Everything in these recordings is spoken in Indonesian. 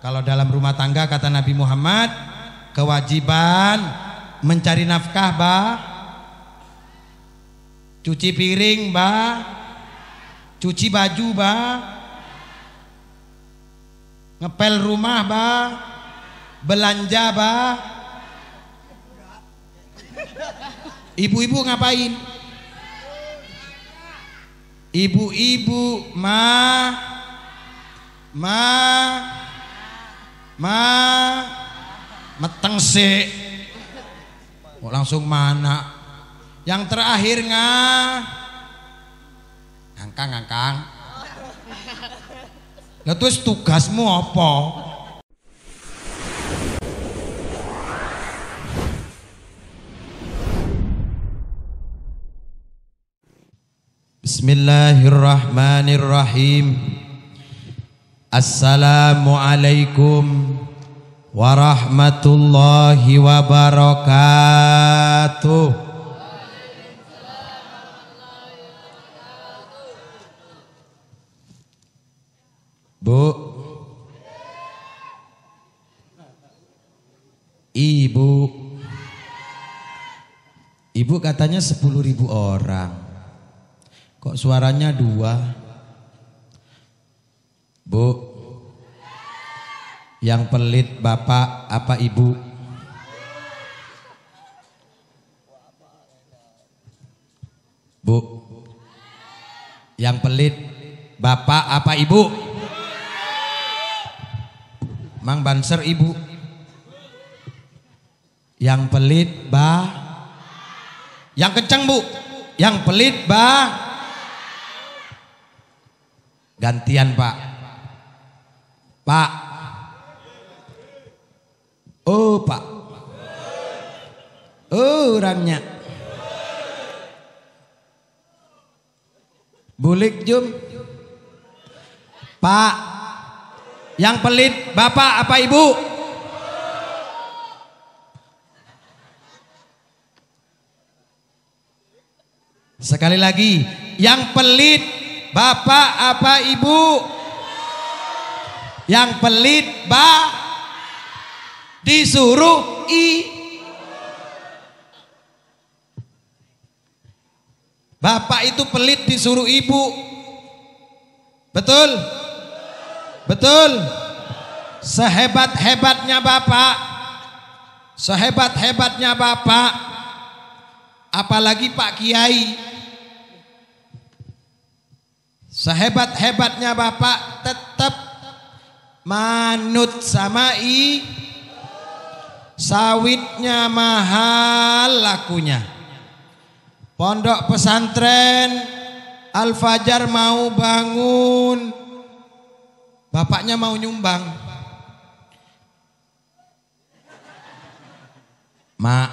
Kalau dalam rumah tangga kata Nabi Muhammad, kewajiban mencari nafkah cuci piring cuci baju ngepel rumah belanja Ibu-ibu ngapain? Ibu-ibu meteng sih. Oh, langsung mana? Yang terakhir ngangkang. Lah terus tugasmu apa? Bismillahirrahmanirrahim. Assalamualaikum warahmatullahi wabarakatuh. Bu, Ibu katanya 10.000 orang. Kok suaranya 2? Bu, yang pelit bapak apa ibu? Bu, yang pelit bapak apa ibu? Mang Banser ibu. Yang pelit yang kenceng bu. Yang pelit gantian pak. Oh pak. Oh orangnya. Bulik jum. Pak. Yang pelit bapak apa ibu? Sekali lagi. Yang pelit bapak apa ibu? Yang pelit disuruh bapak itu pelit disuruh ibu. Betul? Betul? Sehebat-hebatnya bapak, apalagi Pak Kiai, sehebat-hebatnya bapak tetap manut sama sawitnya mahal lakunya. Pondok pesantren Al-Fajar mau bangun, bapaknya mau nyumbang. Mak,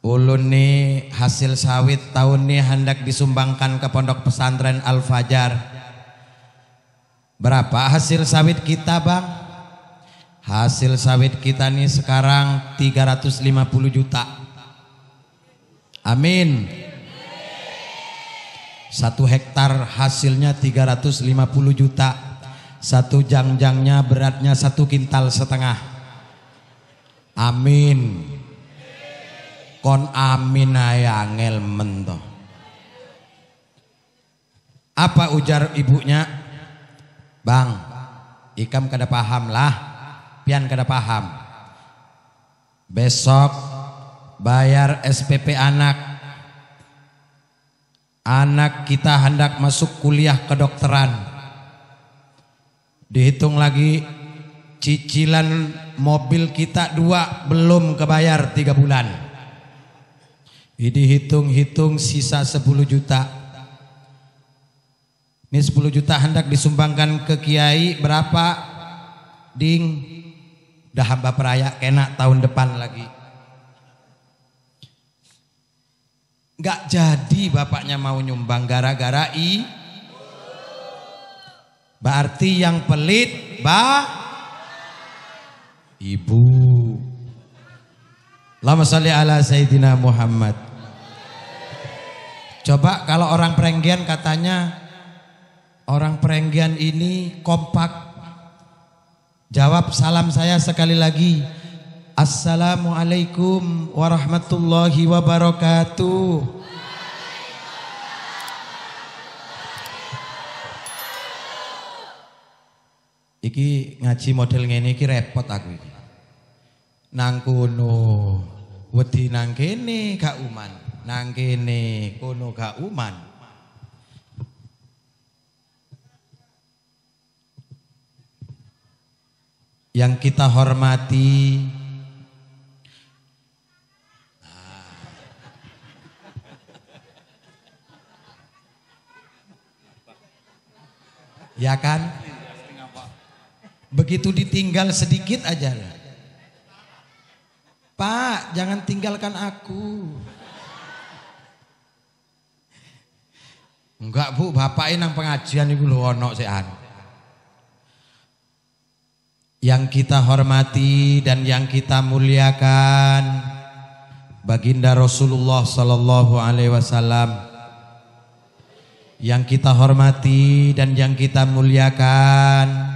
ulun nih hasil sawit tahun nih hendak disumbangkan ke pondok pesantren Al-Fajar. Berapa hasil sawit kita bang? Hasil sawit kita nih sekarang 350 juta. Amin. 1 hektar hasilnya 350 juta. 1 jangjangnya beratnya 1,5 kintal. Amin. Kon amin aya angel mento. Apa ujar ibunya? Bang, ikam kada paham lah. Pian kada paham. Besok bayar SPP anak. Anak kita hendak masuk kuliah kedokteran. Dihitung lagi cicilan mobil kita 2 belum kebayar 3 bulan. Dihitung-hitung sisa 10 juta. Ini 10 juta hendak disumbangkan ke kiai berapa? Ding, dah hamba peraya kena tahun depan lagi. Gak jadi bapaknya mau nyumbang gara-gara berarti yang pelit ibu. Allahumma sholli ala Sayyidina Muhammad. Coba kalau orang Perenggian katanya orang Perenggian ini kompak. Jawab salam saya sekali lagi. Assalamualaikum warahmatullahi wabarakatuh. Iki ngaji model ngene iki repot aku iki. Nang kono wedi nang kene gak uman, nang kene kono gak uman. Yang kita hormati ya kan? Begitu ditinggal sedikit aja. Pak, jangan tinggalkan aku. Enggak Bu, bapak ini nang pengajian iku lho ono sekan. Yang kita hormati dan yang kita muliakan Baginda Rasulullah sallallahu alaihi wasallam. Yang kita hormati dan yang kita muliakan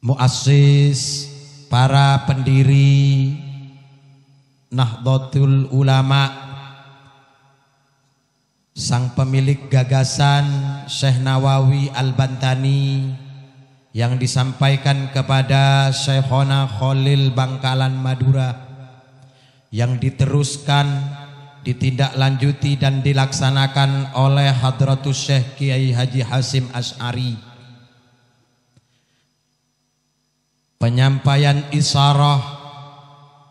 muassis, para pendiri Nahdlatul Ulama, sang pemilik gagasan Syekh Nawawi Al-Bantani yang disampaikan kepada Syekhona Khalil Bangkalan Madura, yang diteruskan, ditindaklanjuti dan dilaksanakan oleh Hadratus Syekh Kiai Haji Hasyim Asy'ari. Penyampaian isyarah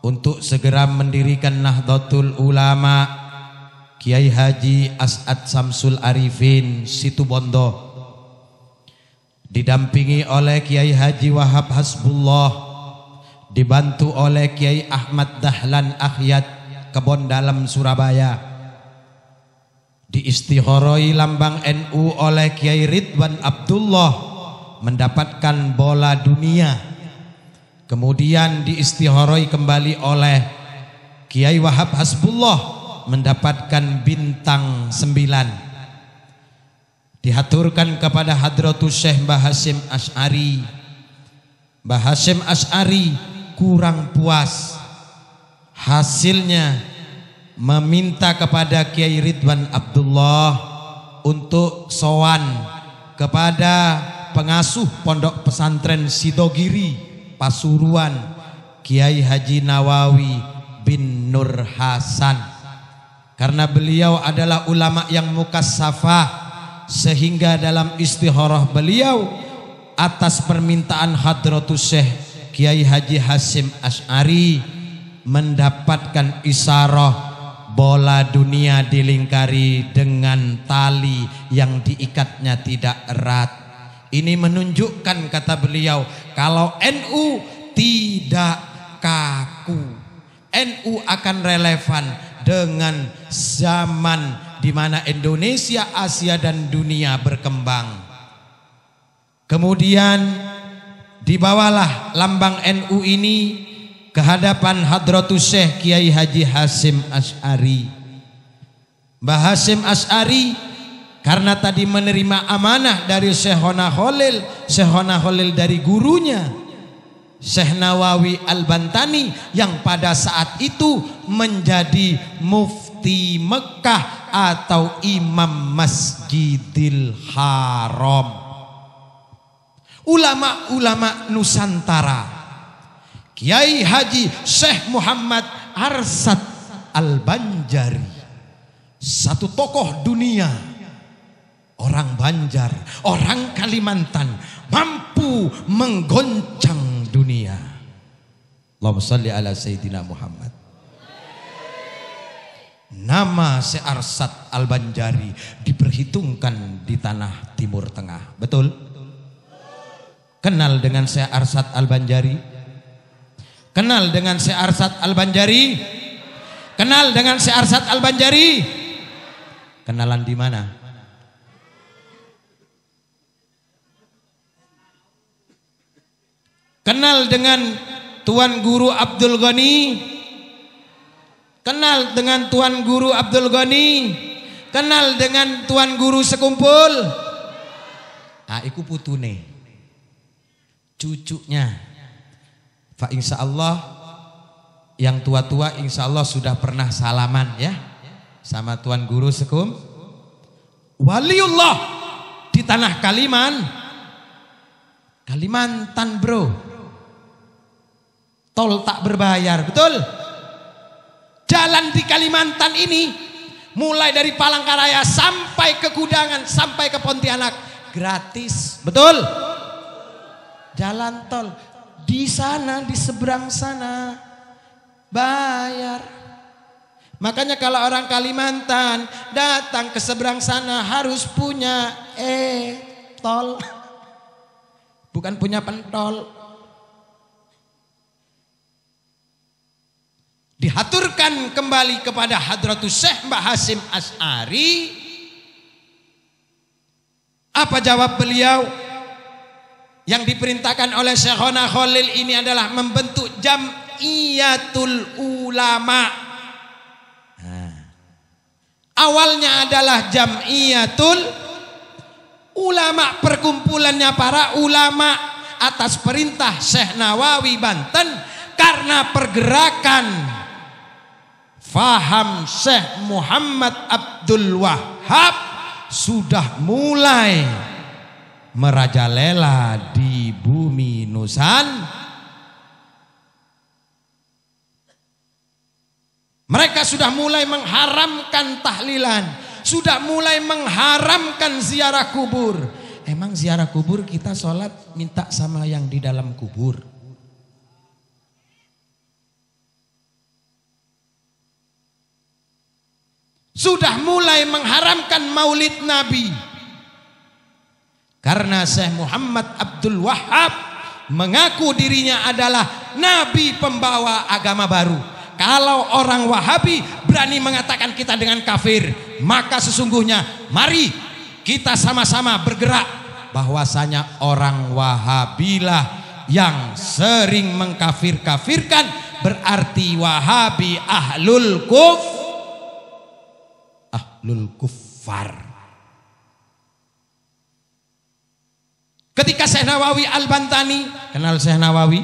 untuk segera mendirikan Nahdlatul Ulama Kiai Haji As'ad Samsul Arifin Situbondo, didampingi oleh Kiai Haji Wahab Hasbullah, dibantu oleh Kiai Ahmad Dahlan Akhyat Kebon Dalam Surabaya, diistikharoi lambang NU oleh Kiai Ridwan Abdullah mendapatkan bola dunia. Kemudian diistikharoi kembali oleh Kiai Wahab Hasbullah mendapatkan bintang 9. Dihaturkan kepada Hadratus Syekh Mbah Hasyim Asy'ari. Mbah Hasyim Asy'ari kurang puas, hasilnya meminta kepada Kiai Ridwan Abdullah untuk sowan kepada pengasuh Pondok Pesantren Sidogiri Pasuruan, Kiai Haji Nawawi bin Nur Hasan, karena beliau adalah ulama yang mukassafah, sehingga dalam istikharah beliau atas permintaan Hadratus Syekh Kiai Haji Hasyim Asy'ari mendapatkan isyarah bola dunia dilingkari dengan tali yang diikatnya tidak erat. Ini menunjukkan, kata beliau, kalau NU tidak kaku, NU akan relevan dengan zaman di mana Indonesia, Asia dan dunia berkembang. Kemudian dibawalah lambang NU ini ke hadapan Hadratus Syekh Kiai Haji Hasyim Asy'ari. Mbah Hasyim Asy'ari karena tadi menerima amanah dari Syekhona Khalil dari gurunya Syekh Nawawi Al-Bantani yang pada saat itu menjadi mufti Mekah atau imam Masjidil Haram. Ulama-ulama Nusantara, Kiai Haji Syekh Muhammad Arsad Al-Banjari, satu tokoh dunia, orang Banjar, orang Kalimantan, mampu menggoncang dunia. Allahumma shalli ala Sayyidina Muhammad. Nama Syekh Arsad Al-Banjari diperhitungkan di tanah Timur Tengah. Betul? Kenal dengan Syekh Arsad Al-Banjari? Kenal dengan Syekh Arsad Al-Banjari? Kenal dengan Syekh Arsad Al-Banjari? Kenalan di mana? Kenal dengan Tuan Guru Abdul Ghani? Kenal dengan Tuan Guru Abdul Ghani? Kenal dengan Tuan Guru Sekumpul? Ah, iku putune. cucunya. Fa insya Allah yang tua-tua insya Allah sudah pernah salaman ya sama Tuan Guru Sekum. Waliullah di tanah Kalimantan bro. Tol tak berbayar, betul? Jalan di Kalimantan ini mulai dari Palangkaraya sampai ke Kudangan sampai ke Pontianak gratis, betul? Jalan tol di sana, di seberang sana bayar. Makanya kalau orang Kalimantan datang ke seberang sana harus punya tol, bukan punya pentol. Dihaturkan kembali kepada Hadratus Syekh Mbah Hasyim Asy'ari. Apa jawab beliau? Yang diperintahkan oleh Syekhona Khalil ini adalah membentuk Jam'iyatul Ulama. Awalnya adalah Jam'iyatul Ulama, perkumpulannya para ulama atas perintah Syekh Nawawi Banten, karena pergerakan faham Syekh Muhammad Abdul Wahhab sudah mulai merajalela di bumi Mereka sudah mulai mengharamkan tahlilan, sudah mulai mengharamkan ziarah kubur. Emang ziarah kubur kita sholat minta sama yang di dalam kubur? Sudah mulai mengharamkan maulid Nabi. Karena Syekh Muhammad Abdul Wahhab mengaku dirinya adalah Nabi pembawa agama baru. Kalau orang Wahabi berani mengatakan kita dengan kafir, maka sesungguhnya mari kita sama-sama bergerak bahwasanya orang Wahabilah yang sering mengkafir-kafirkan, berarti Wahabi ahlul kuffar. Ketika Syekh Nawawi Al-Bantani, kenal Syekh Nawawi?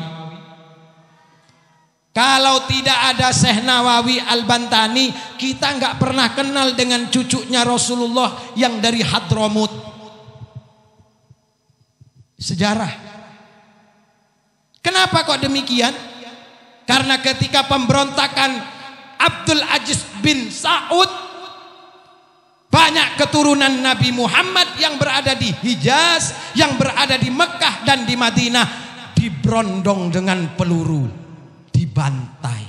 Kalau tidak ada Syekh Nawawi Al-Bantani, kita nggak pernah kenal dengan cucunya Rasulullah yang dari Hadramut. Sejarah. Kenapa kok demikian? Karena ketika pemberontakan Abdul Aziz bin Saud, banyak keturunan Nabi Muhammad yang berada di Hijaz, yang berada di Mekah dan di Madinah, diberondong dengan peluru, dibantai.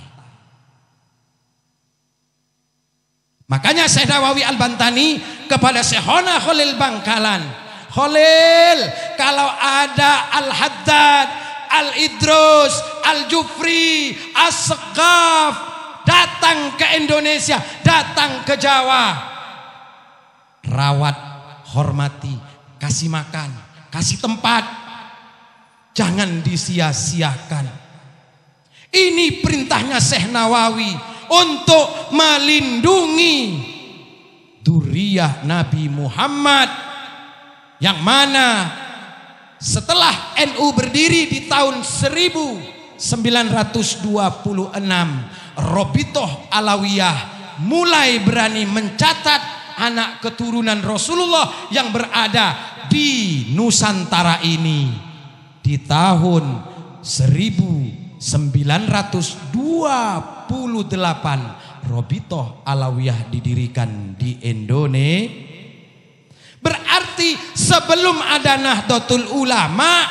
Makanya Syekh Nawawi Al-Bantani kepada Syekhona Khalil Bangkalan, Khalil, kalau ada Al-Haddad, Al-Idrus, Al-Jufri, As-Seqaf datang ke Indonesia, datang ke Jawa, rawat, hormati, kasih makan, kasih tempat, jangan disia-siakan. Ini perintahnya Syekh Nawawi untuk melindungi dzurriyyah Nabi Muhammad, yang mana setelah NU berdiri di tahun 1926, Robitoh Alawiyah mulai berani mencatat anak keturunan Rasulullah yang berada di Nusantara ini. Di tahun 1928 Robitoh Alawiyah didirikan di Indonesia. Berarti sebelum ada Nahdlatul Ulama,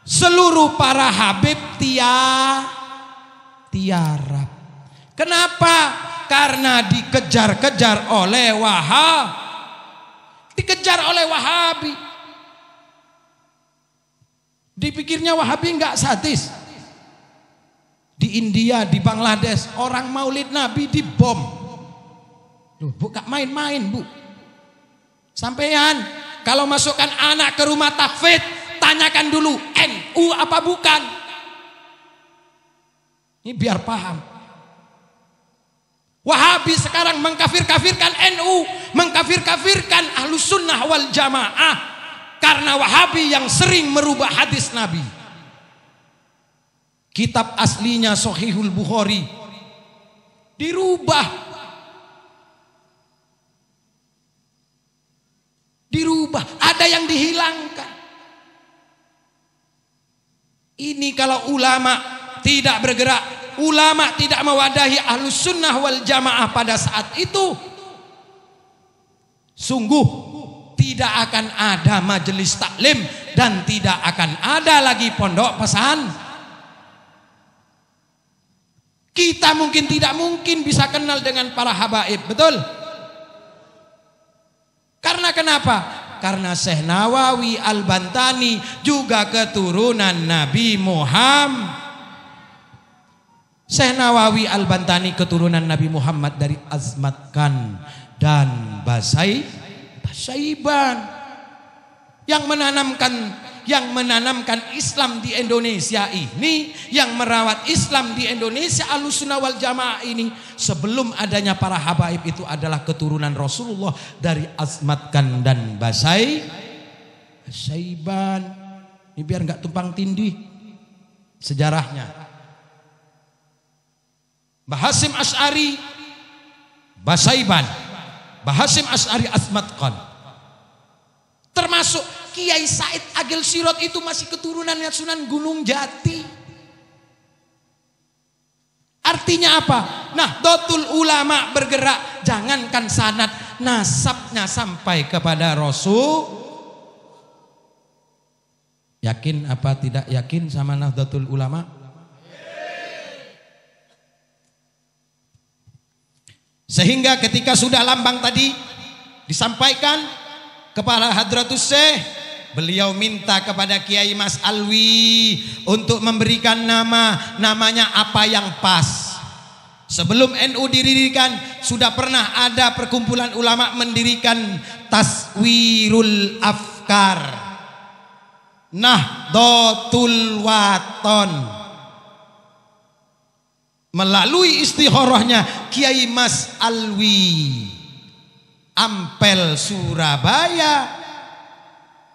seluruh para habib tiarap. Kenapa? Karena dikejar-kejar oleh Wahabi. Dipikirnya Wahabi nggak sadis. Di India, di Bangladesh, orang maulid Nabi dibom. Loh, bukan main-main, Bu. Sampean kalau masukkan anak ke rumah tahfidz, tanyakan dulu NU apa bukan. Ini biar paham. Wahabi sekarang mengkafir-kafirkan NU, mengkafir-kafirkan Ahlus Sunnah wal Jamaah. Karena Wahabi yang sering merubah hadis Nabi. Kitab aslinya Sahihul Bukhari dirubah. Ada yang dihilangkan. Ini kalau ulama tidak bergerak, ulama tidak mewadahi Ahlus Sunnah wal Jamaah pada saat itu, sungguh tidak akan ada majelis taklim dan tidak akan ada lagi pondok pesan. Kita tidak mungkin bisa kenal dengan para habaib, betul? Karena kenapa? Karena Syekh Nawawi Al-Bantani juga keturunan Nabi Muhammad. Syekh Nawawi Al-Bantani keturunan Nabi Muhammad dari Azmat Khan dan Basaiban yang menanamkan Islam di Indonesia ini, yang merawat Islam di Indonesia Ahlussunnah wal Jamaah ini, sebelum adanya para habaib itu adalah keturunan Rasulullah dari Azmat Khan dan Basaiban. Ini biar nggak tumpang tindih sejarahnya. Mbah Hasyim Asy'ari Basaiban, Mbah Hasyim Asy'ari Azmat Khan. Termasuk Kiai Said Agil Sirot itu masih keturunannya Sunan Gunung Jati. Artinya apa? Nahdlatul Ulama bergerak, jangankan sanad, nasabnya sampai kepada Rasul. Yakin apa tidak yakin sama Nahdlatul Ulama? Sehingga ketika sudah lambang tadi disampaikan kepada Hadratus Syekh, beliau minta kepada Kiai Mas Alwi untuk memberikan namanya apa yang pas. Sebelum NU didirikan sudah pernah ada perkumpulan ulama mendirikan Taswirul Afkar, Nahdlatul Waton. Melalui istikharahnya Kiai Mas Alwi Ampel Surabaya,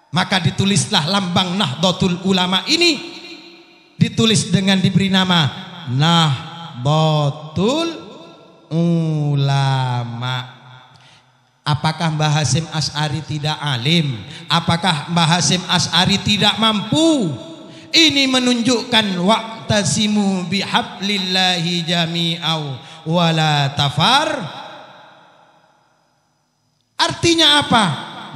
maka ditulislah lambang Nahdlatul Ulama ini, ditulis dengan diberi nama Nahdlatul Ulama. Apakah Mbah Hasyim Asy'ari tidak alim? Apakah Mbah Hasyim Asy'ari tidak mampu? Ini menunjukkan wa'tasimu bihablillahi jami'aw wala tafar. Artinya apa?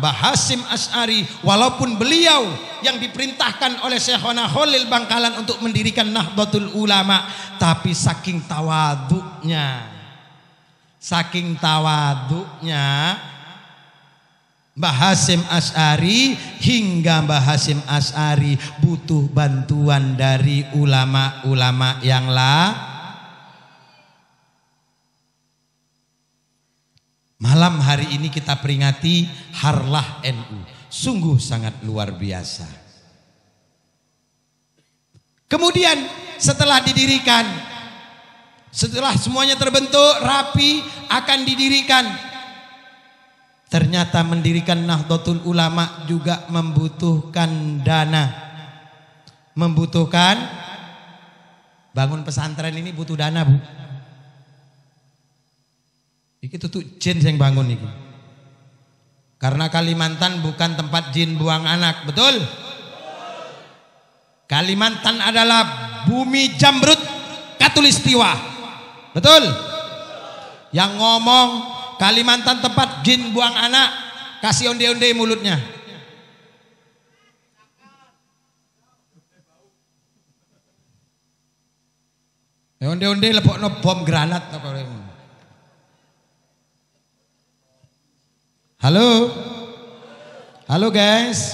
Mbah Hasyim Asy'ari walaupun beliau yang diperintahkan oleh Syekhona Khalil Bangkalan untuk mendirikan Nahdlatul Ulama, tapi saking tawadhu'nya Mbah Hasyim Asy'ari, hingga Mbah Hasyim Asy'ari butuh bantuan dari ulama-ulama yang Malam hari ini kita peringati Harlah NU. Sungguh sangat luar biasa. Kemudian setelah didirikan, setelah semuanya terbentuk rapi, akan didirikan. Ternyata mendirikan Nahdlatul Ulama juga membutuhkan dana. Membutuhkan, bangun pesantren ini butuh dana, Bu. Iki tuh jin yang bangun iki. Karena Kalimantan bukan tempat jin buang anak, betul? Kalimantan adalah bumi jamrut Katulistiwa, betul? Yang ngomong Kalimantan tempat jin buang anak, kasih onde-onde mulutnya. Onde-onde lepokno bom granat apa. Halo, halo guys,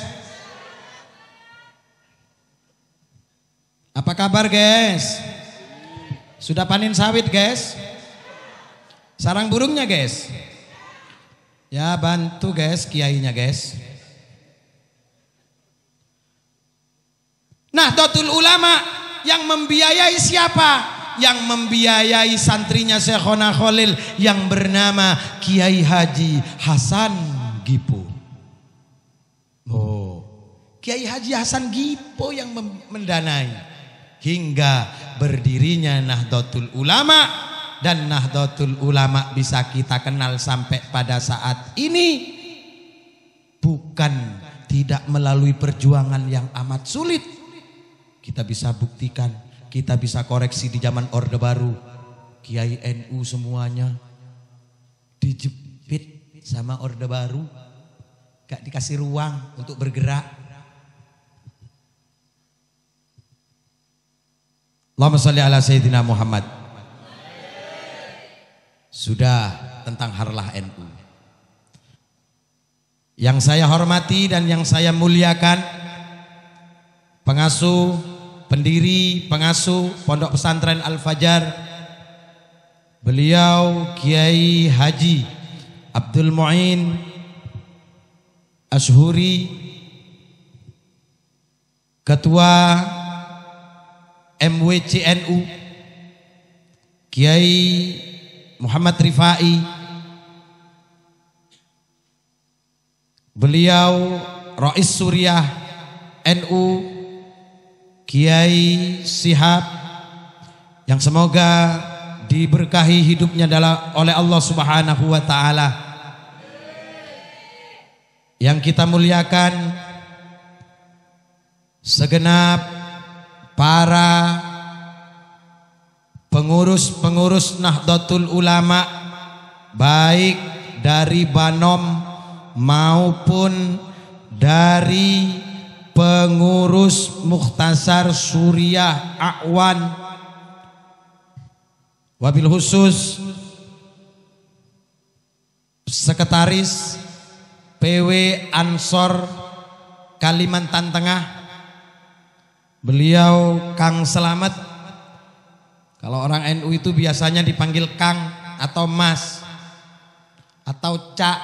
apa kabar guys? Sudah panen sawit guys? Sarang burungnya guys? Ya bantu guys, kiainya guys. Nahdlatul Ulama yang membiayai siapa? Yang membiayai santrinya Syekhona Khalil yang bernama Kiai Haji Hasan Gipo. Oh, Kiai Haji Hasan Gipo yang mendanai hingga berdirinya Nahdlatul Ulama, dan Nahdlatul Ulama bisa kita kenal sampai pada saat ini bukan tidak melalui perjuangan yang amat sulit. Kita bisa buktikan, kita bisa koreksi di zaman Orde Baru, Kiai NU semuanya dijepit sama Orde Baru, gak dikasih ruang untuk bergerak. Allahumma sholli ala Sayyidina Muhammad. Sudah tentang harlah NU. Yang saya hormati dan yang saya muliakan, pengasuh, pendiri, pengasuh Pondok Pesantren Al-Fajar, beliau Kiai Haji Abdul Mu'in Ashuri, Ketua MWCNU Kiai Muhammad Rifai, beliau Rais Suriah NU Kiai Sihab, yang semoga diberkahi hidupnya oleh Allah Subhanahu wa taala. Yang kita muliakan segenap para pengurus-pengurus Nahdlatul Ulama, baik dari Banom maupun dari pengurus Mukhtasar Suriah A'wan, wabil khusus Sekretaris PW Ansor Kalimantan Tengah, beliau Kang Selamet. Kalau orang NU itu biasanya dipanggil Kang atau Mas atau Cak,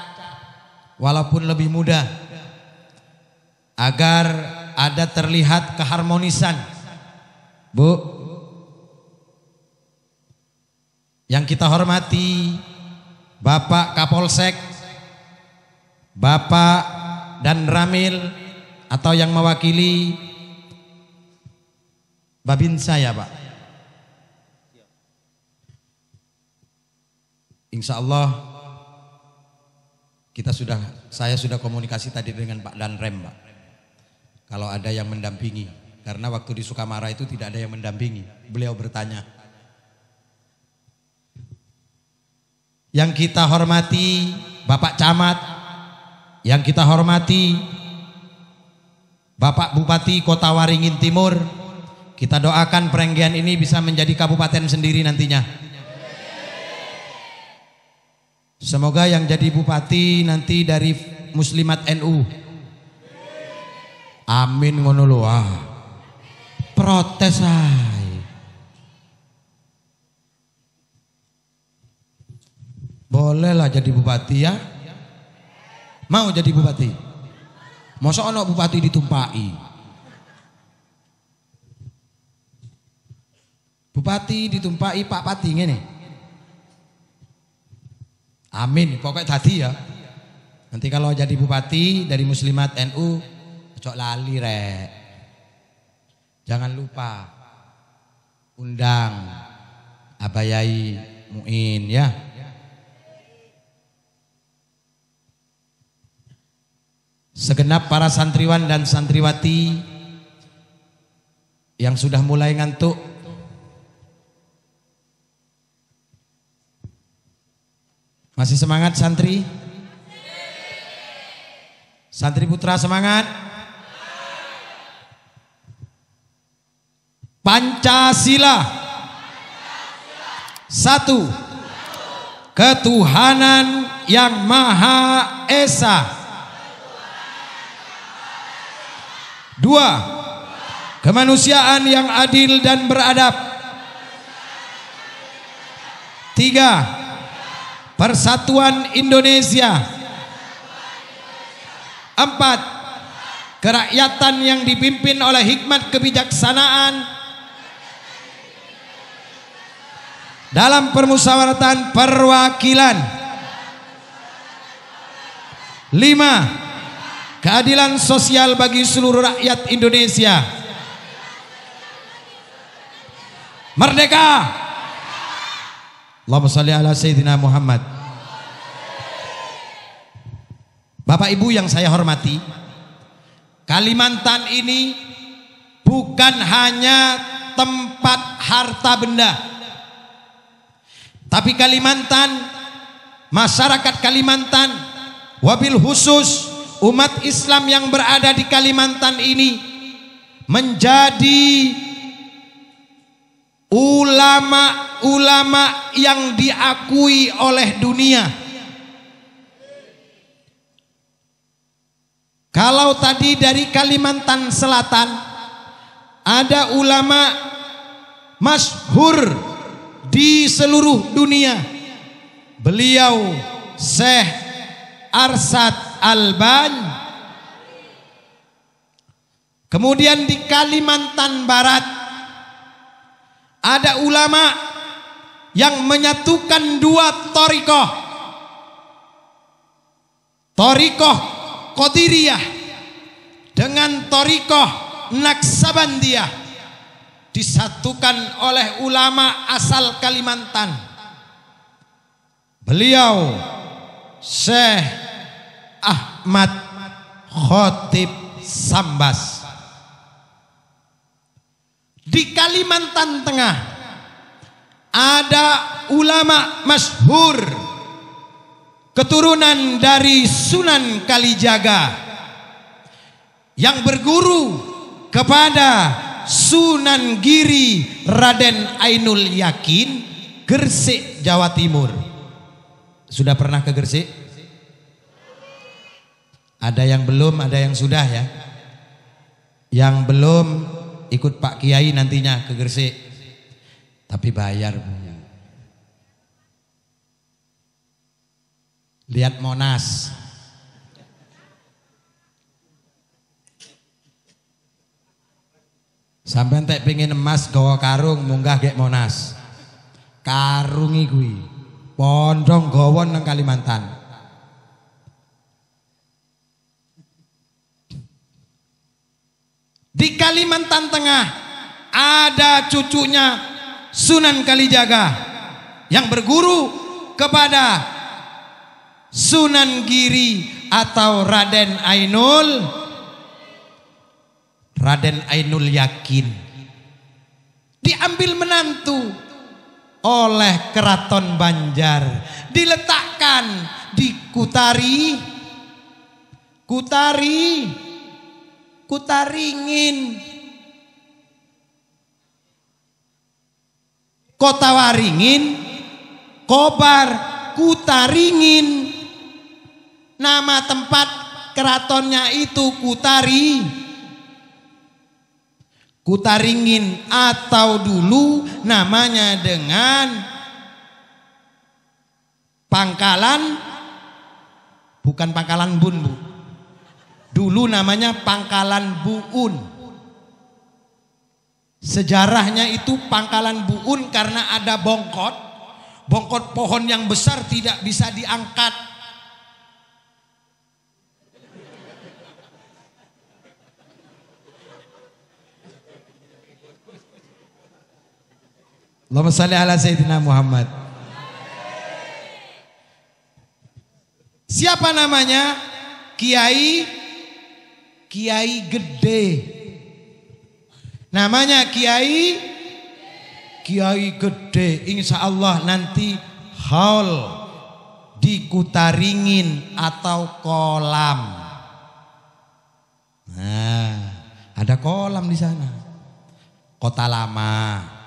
walaupun lebih muda, agar ada terlihat keharmonisan. Bu, yang kita hormati Bapak Kapolsek, Bapak dan Ramil atau yang mewakili Babinsa ya Pak. Insya Allah saya sudah komunikasi tadi dengan Pak Danrem Pak. Kalau ada yang mendampingi, karena waktu di Sukamara itu tidak ada yang mendampingi. Beliau bertanya. Yang kita hormati Bapak Camat, yang kita hormati Bapak Bupati Kota Waringin Timur, kita doakan Perenggian ini bisa menjadi kabupaten sendiri nantinya. Semoga yang jadi bupati nanti dari Muslimat NU. Amin ngono lho. Protes ae. Bolehlah jadi bupati ya. Mau jadi bupati? Masa ono bupati ditumpai? Bupati ditumpai Pak Pati ngene. Amin, pokoknya tadi ya. Nanti kalau jadi bupati dari Muslimat NU, cok lali rek. Jangan lupa undang Abayai Muin ya. Segenap para santriwan dan santriwati yang sudah mulai ngantuk, masih semangat santri? Santri putra semangat? Pancasila. Satu, ketuhanan yang Maha Esa. Dua, kemanusiaan yang adil dan beradab. Tiga, persatuan Indonesia. Empat, kerakyatan yang dipimpin oleh hikmat kebijaksanaan dalam permusyawaratan perwakilan. Lima, keadilan sosial bagi seluruh rakyat Indonesia, merdeka. Allahumma shalli ala Sayyidina Muhammad. Bapak Ibu yang saya hormati, Kalimantan ini bukan hanya tempat harta benda, tapi Kalimantan, masyarakat Kalimantan, wabil khusus umat Islam yang berada di Kalimantan ini menjadi ulama-ulama yang diakui oleh dunia. Kalau tadi dari Kalimantan Selatan ada ulama masyhur di seluruh dunia, beliau Syekh Arsyad Alban. Kemudian di Kalimantan Barat ada ulama yang menyatukan dua thariqah, thariqah Qadiriyah dengan thariqah Naksabandiyah, disatukan oleh ulama asal Kalimantan. Beliau Syekh Ahmad Khotib Sambas. Di Kalimantan Tengah ada ulama masyhur keturunan dari Sunan Kalijaga yang berguru kepada Sunan Giri Raden Ainul Yakin, Gresik, Jawa Timur. Sudah pernah ke Gresik? Ada yang belum, ada yang sudah ya. Yang belum ikut Pak Kiai nantinya ke Gresik, tapi bayar. Lihat Monas, sampai entek pengen emas gawa karung munggah gek Monas. Karungi kuwi pondong gawon nang Kalimantan. Di Kalimantan Tengah ada cucunya Sunan Kalijaga yang berguru kepada Sunan Giri atau Raden Ainul Yakin. Diambil menantu oleh Keraton Banjar, diletakkan di Kutaringin, Kota Waringin, Kobar, Kutaringin. Nama tempat keratonnya itu Kutaringin, atau dulu namanya dengan Pangkalan, bukan Pangkalan Bun, Bu. Dulu namanya Pangkalan Buun. Sejarahnya itu Pangkalan Buun karena ada bongkot pohon yang besar tidak bisa diangkat. Allahumma shalli ala Sayyidina Muhammad. Siapa namanya? Kiai Gede. Namanya Kiai Gede. Insya Allah nanti haul di Kutaringin atau kolam. Nah, ada kolam di sana. Kota Lama.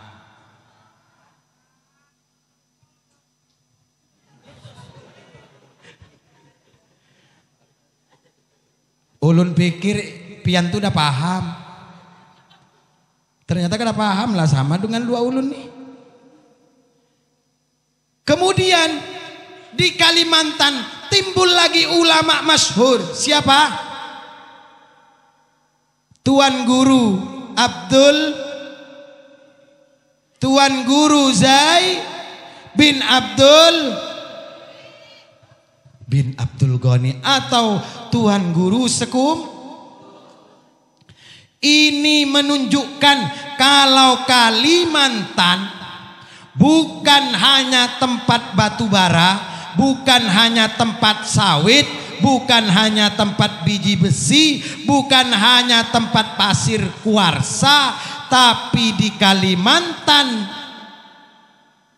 Ulun pikir pian tuh udah paham. Ternyata kan udah paham lah, sama dengan dua ulun nih. Kemudian di Kalimantan timbul lagi ulama masyhur. Siapa? Tuan Guru Zai bin Abdul Ghani atau Tuhan Guru Sekum. Ini menunjukkan kalau Kalimantan bukan hanya tempat batu bara, bukan hanya tempat sawit, bukan hanya tempat biji besi, bukan hanya tempat pasir kuarsa, tapi di Kalimantan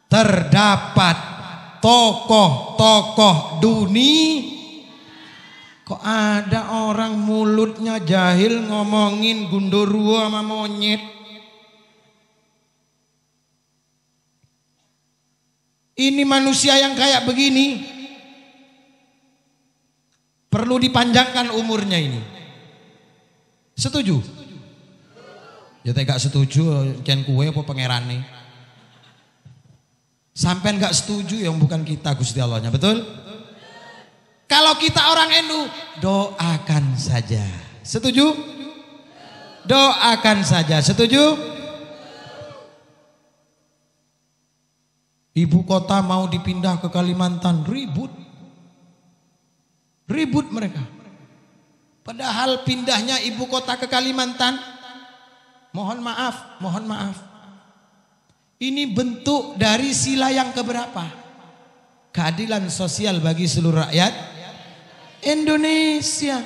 terdapat tokoh-tokoh dunia. Kok ada orang mulutnya jahil ngomongin Gundurwo sama monyet? Ini manusia yang kayak begini perlu dipanjangkan umurnya ini. Setuju? Ya gak setuju, ken kue apa pangerane? Sampai gak setuju yang bukan kita Gusti Allahnya, betul? Kalau kita orang NU, doakan saja. Setuju? Doakan saja. Setuju? Ibu kota mau dipindah ke Kalimantan, ribut. Ribut mereka. Padahal pindahnya ibu kota ke Kalimantan, mohon maaf. Ini bentuk dari sila yang keberapa? Keadilan sosial bagi seluruh rakyat Indonesia.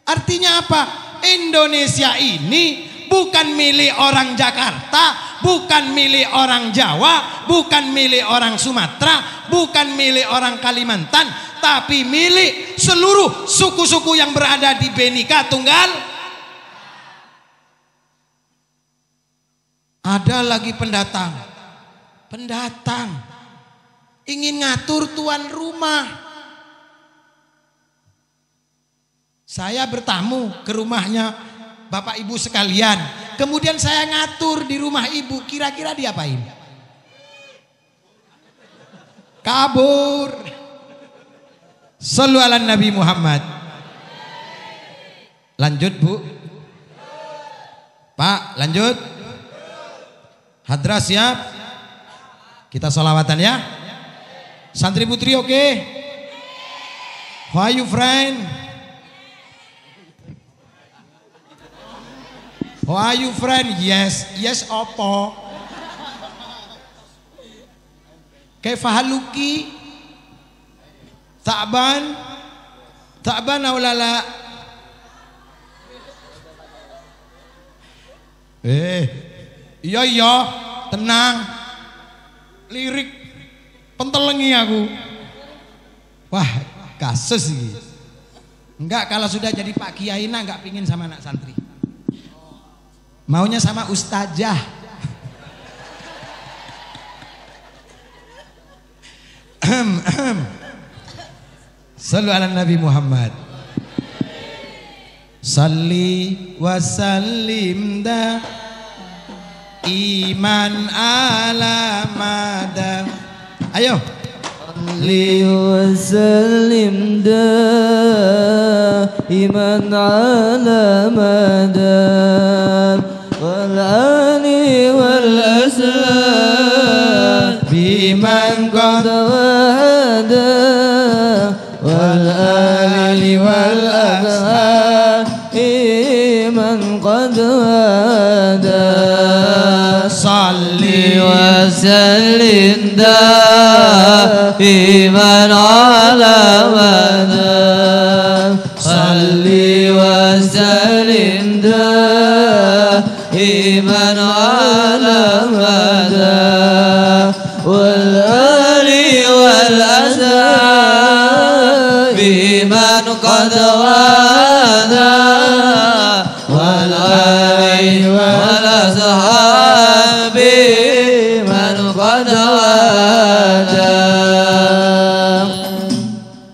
Artinya apa? Indonesia ini bukan milik orang Jakarta, bukan milik orang Jawa, bukan milik orang Sumatera, bukan milik orang Kalimantan, tapi milik seluruh suku-suku yang berada di Bhinneka Tunggal. Ada lagi pendatang ingin ngatur tuan rumah. Saya bertamu ke rumahnya Bapak Ibu sekalian, kemudian saya ngatur di rumah ibu, kira-kira diapain? Kabur. Shallu ala Nabi Muhammad. Lanjut Bu. Pak, lanjut. Hadra siap? Kita sholawatan ya. Santri putri oke? How are you friend? How are you friend? Yes opo. Kaifa haluki? Ta'ban aulala. Iya, tenang. Lirik pentelengi aku. Wah, kasus ini. Enggak, kalau sudah jadi Pak Kiai enggak pingin sama anak santri. Maunya sama ustazah. Sallu ala Nabi Muhammad. Salli wa sallim da iman ala madam. Ayo. Salli wa sallim da iman ala madam. والآل والأسلام بمن قد وهدى والآل والأسلام بمن قد وهدى صلي وسلم دائما على مدى صلي وسلم إيمان على مدى والآل والأسلام بمن قد وادى والآل والأصحاب بمن قد وادى.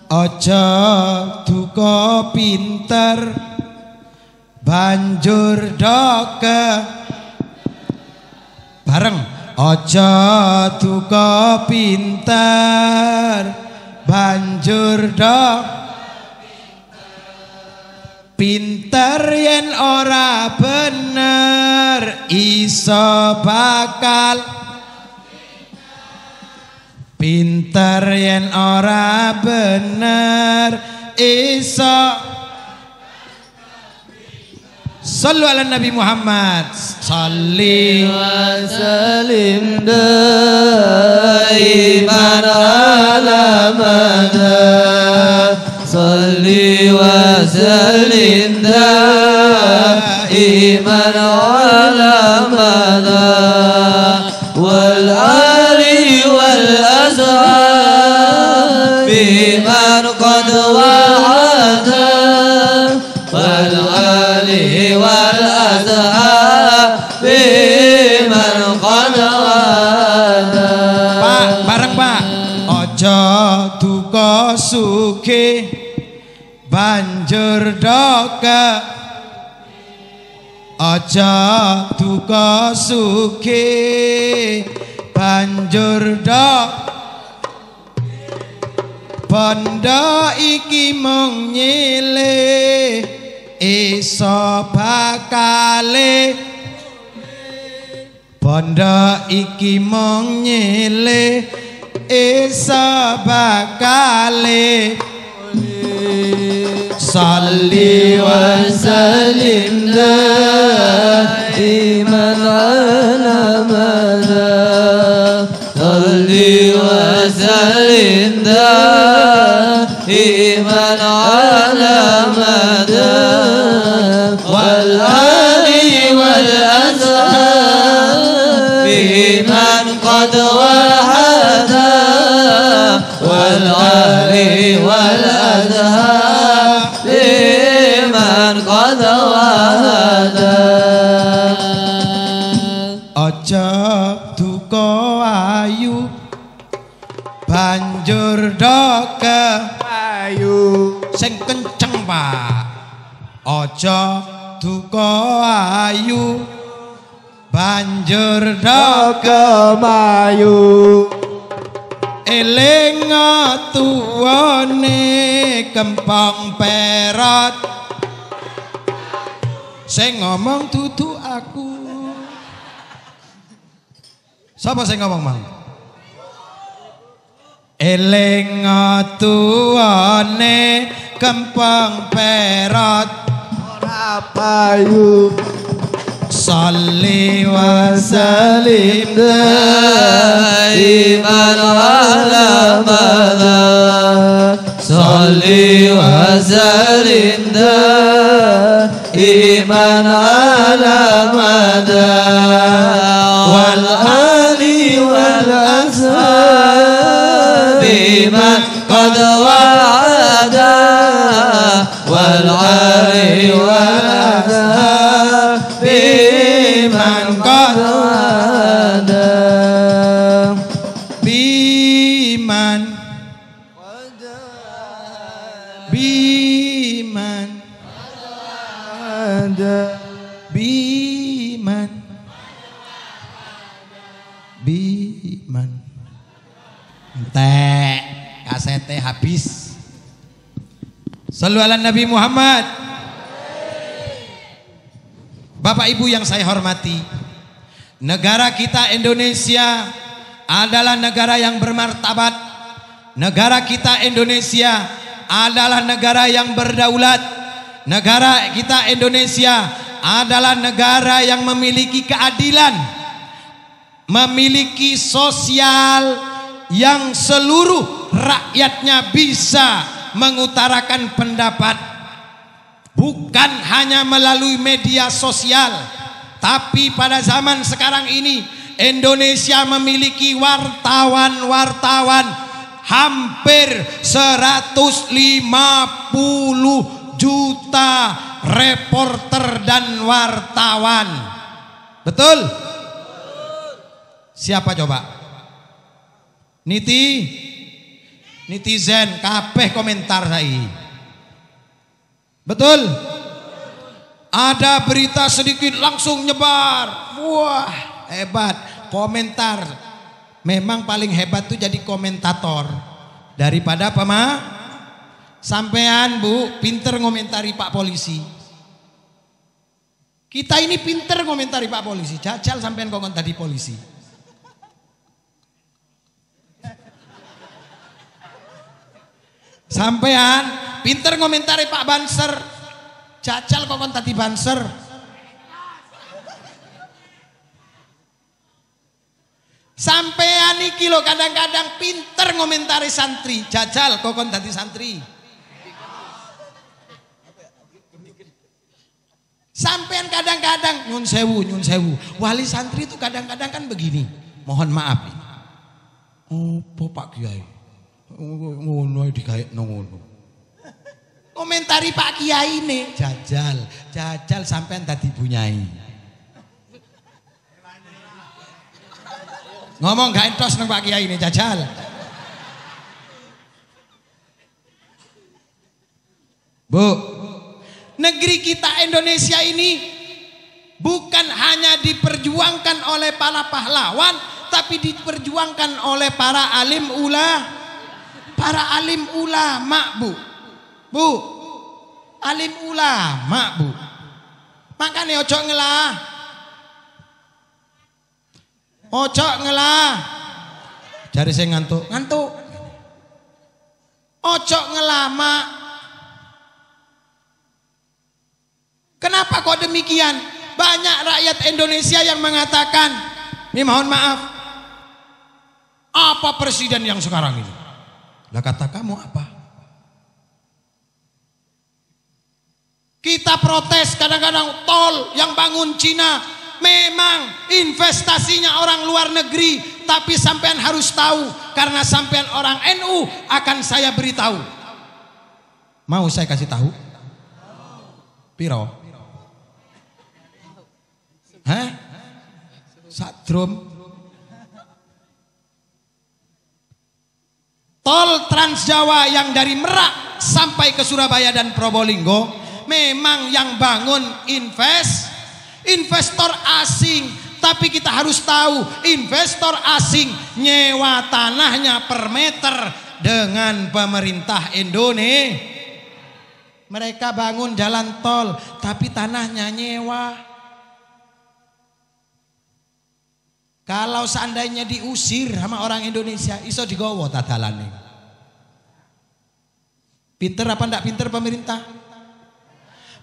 Ojo duka pinter banjur doke bareng. Ojo duka pinter banjur doke. Pinter yen ora bener iso bakal. Pinter yen ora bener Isa. Sallu ala Nabi Muhammad. Salli wa salim daiman ala madha. Salli wa salim daiman ala madha. Wal ali wal azhar biman qad wa'ada. Wal ali wal azhar biman qad wa'ada. Pak, bareng Pak. Ojo duka sugih banjur doke. Aja duka sugih banjur dok. Bondo iki mung nyilih iso bakale. Bondo iki mung nyilih iso bakale. Salli wa salim daiman ala madha. Salli wa salim daiman ala madha. Wal ali wal azhar biman qad wahada. Wal ali wal azhar biman qad wahada. Aja duka ayu banjur doke ayu. Sing kenceng Pak. Aja duka ayu banjur doke mayu. Eling tuwane kempang perat. Sing ngomong dudu aku. Sapa sing ngomong Mang? Eling tuwane kempang perat ora payu. Salli wa salim daiman ala madha. Salli wa salim daiman ala madha. Wal ali wal azhar biman qad wa'ada. Wal ali wal azhar biman qad wa'ada. Biman Biman Biman Biman. Entek kasete habis. Sallu ala Nabi Muhammad. Bapak Ibu yang saya hormati, negara kita Indonesia adalah negara yang bermartabat. Negara kita Indonesia adalah negara yang berdaulat. Negara kita Indonesia adalah negara yang memiliki keadilan, memiliki sosial yang seluruh rakyatnya bisa mengutarakan pendapat. Bukan hanya melalui media sosial, tapi pada zaman sekarang ini Indonesia memiliki wartawan-wartawan hampir 150 juta reporter dan wartawan. Betul? Siapa coba? Netizen kabeh komentar saya. Betul? Ada berita sedikit langsung nyebar. Wah, hebat. Komentar. Memang paling hebat tuh jadi komentator daripada sampean Bu, pinter ngomentari Pak Polisi. Kita ini pinter ngomentari Pak Polisi. Jajal sampean kok tadi polisi. Sampean pinter ngomentari Pak Banser. Jajal kok kon tadi Banser. Sampean iki lho kadang-kadang pinter ngomentari santri. Jajal kok kon tadi santri. Sampean kadang-kadang nyun sewu. Wali santri itu kadang-kadang kan begini. Mohon maaf. Apa Pak Kiai? Ngono digaekno ngono. Komentari Pak Kiai ini jajal sampean tadi bunyai. Ngomong gak entos nang Pak Kiai ini jajal. Bu, negeri kita Indonesia ini bukan hanya diperjuangkan oleh para pahlawan, tapi diperjuangkan oleh para alim ulama, Bu. Alim ulama, Bu. Makanya ojo ngelah. Jari saya ngantuk. Ojo ngelama. Kenapa kok demikian? Banyak rakyat Indonesia yang mengatakan, ini mohon maaf, apa presiden yang sekarang ini? Lah kata kamu apa? Kita protes kadang-kadang tol yang bangun Cina memang investasinya orang luar negeri, tapi sampean harus tahu karena sampean orang NU akan saya beritahu. Mau saya kasih tahu? Piro? Hah? Sadrum. Tol Trans Jawa yang dari Merak sampai ke Surabaya dan Probolinggo memang yang bangun investor asing, tapi kita harus tahu investor asing nyewa tanahnya per meter dengan pemerintah Indonesia. Mereka bangun jalan tol tapi tanahnya nyewa. Kalau seandainya diusir sama orang Indonesia, iso digowo tadalane. Pinter apa enggak pinter pemerintah?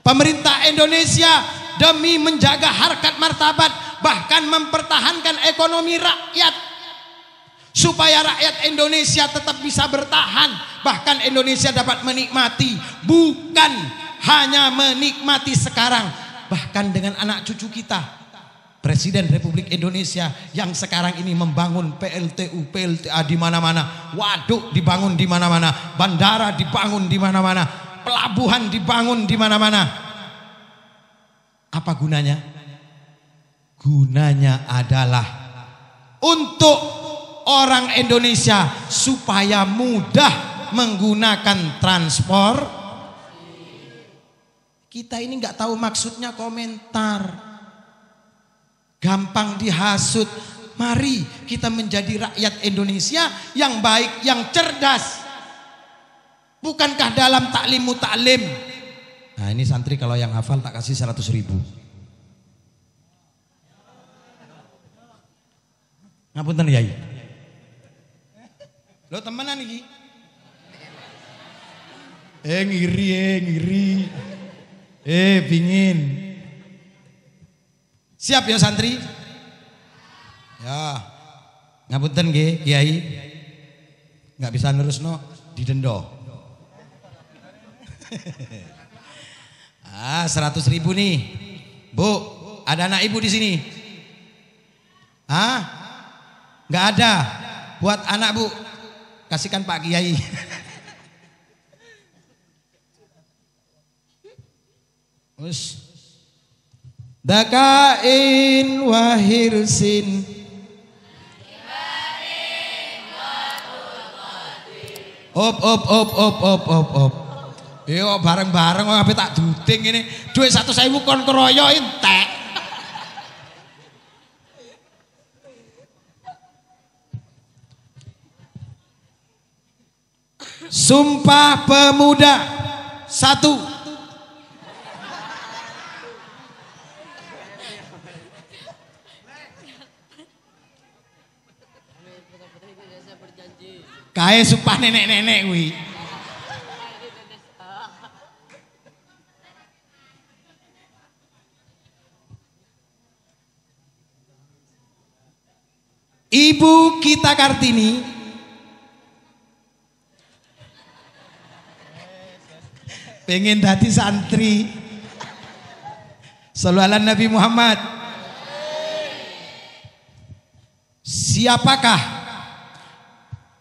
Pemerintah Indonesia demi menjaga harkat martabat, bahkan mempertahankan ekonomi rakyat, supaya rakyat Indonesia tetap bisa bertahan, bahkan Indonesia dapat menikmati, bukan hanya menikmati sekarang, bahkan dengan anak cucu kita. Presiden Republik Indonesia yang sekarang ini membangun PLTU, PLTA di mana-mana, waduk dibangun di mana-mana, bandara dibangun di mana-mana, pelabuhan dibangun di mana-mana. Apa gunanya? Gunanya adalah untuk orang Indonesia supaya mudah menggunakan transport. Kita ini nggak tahu maksudnya komentar. Gampang dihasut. Mari kita menjadi rakyat Indonesia yang baik, yang cerdas. Bukankah dalam taklimu taklim? Nah ini santri kalau yang hafal tak kasih 100.000. Ngapunten Yai. Lo temenan iki? Ngiri. Pingin. Siap ya santri? Ya. Ngapunten nggih, Kiai. Enggak bisa nerusno didendo. 100.000 nih. Bu, ada anak ibu di sini? Enggak ada. Buat anak Bu, kasihkan Pak Kiai. Us. Dakain wahirsin op. Yo bareng-bareng kok ape tak duding ini. Duit 100.000 kon keroyo entek. Sumpah Pemuda 1. Kae sumpah nenek-nenek kuwi. Ibu Kita Kartini pengen dadi santri. Shallallahu ala Nabi Muhammad. Siapakah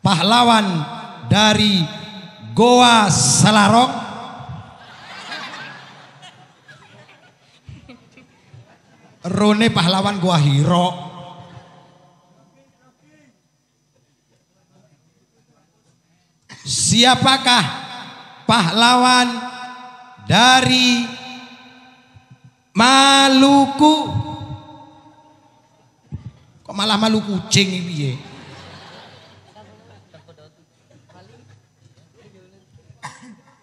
pahlawan dari Goa Selarong? Rone pahlawan Goa Hiro. Siapakah pahlawan dari Maluku? Kok malah Maluku kucing piye?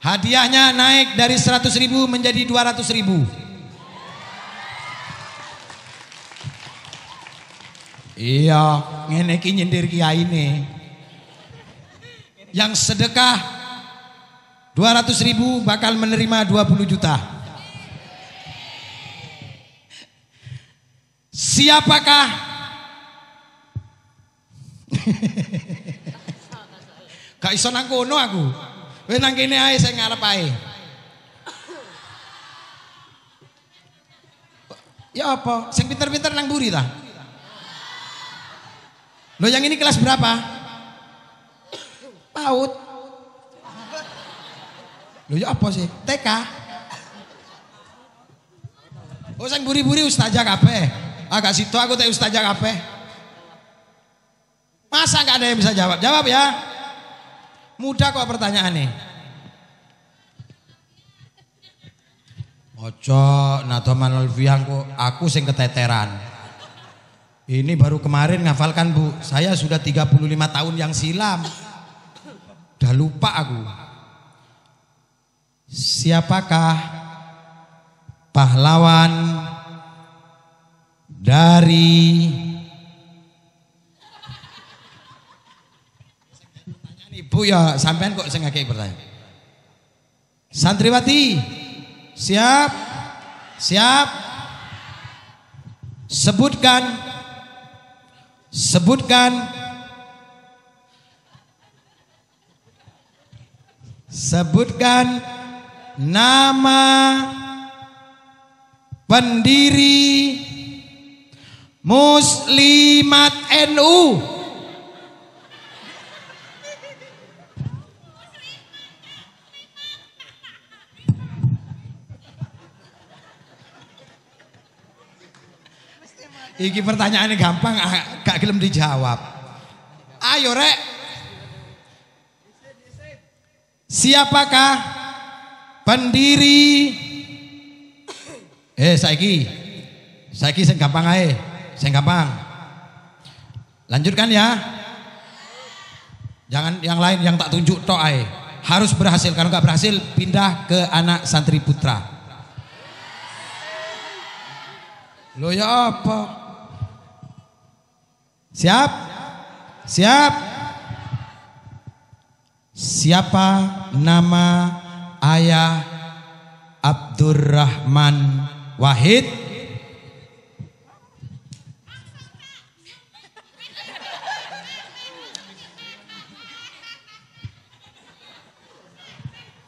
Hadiahnya naik dari 100.000 menjadi 200.000. Iya, ngene iki nyindir kiyaine. Yang sedekah 200.000 bakal menerima 20 juta. Siapakah gak iso nang kono aku. Wis nang kene ae sing ngarep ae. Ya apa? Sing pinter-pinter nang mburi ta? Lo yang ini kelas berapa? PAUD. Lo ya apa sih? TK. Oh sing buri-buri ustazah kabeh. Agak situ aku teh ustazah kabeh. Masa gak ada yang bisa jawab? Jawab ya. Mudah kok pertanyaannya. Ojo nato manolviang kok aku sing keteteran. Ini baru kemarin ngafalkan Bu. Saya sudah 35 tahun yang silam. Udah lupa aku. Siapakah pahlawan dari Ibu ya sampean kok sing ngakei pertanyaan. Santriwati, siap? Siap? Sebutkan nama pendiri Muslimat NU. Iki pertanyaannya gampang, gak gelem dijawab. Ayo rek. Siapakah pendiri? Saiki sing gampang ae, sing gampang. Lanjutkan ya. Jangan yang lain yang tak tunjuk tok ae. Harus berhasil, kalau nggak berhasil pindah ke anak santri putra. Lo ya apa? Siap? Siap? Siapa nama ayah Abdurrahman Wahid?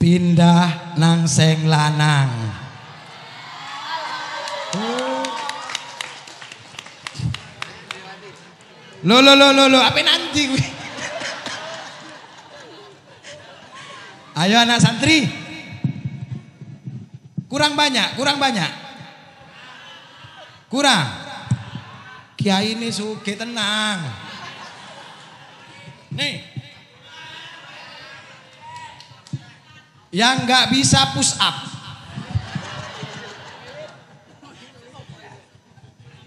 Pindah nang seng lanang. Lo, apa nanti gue? Ayo anak santri. Kurang banyak. Kurang. Kiai ini suge tenang. Nih. Yang nggak bisa push up.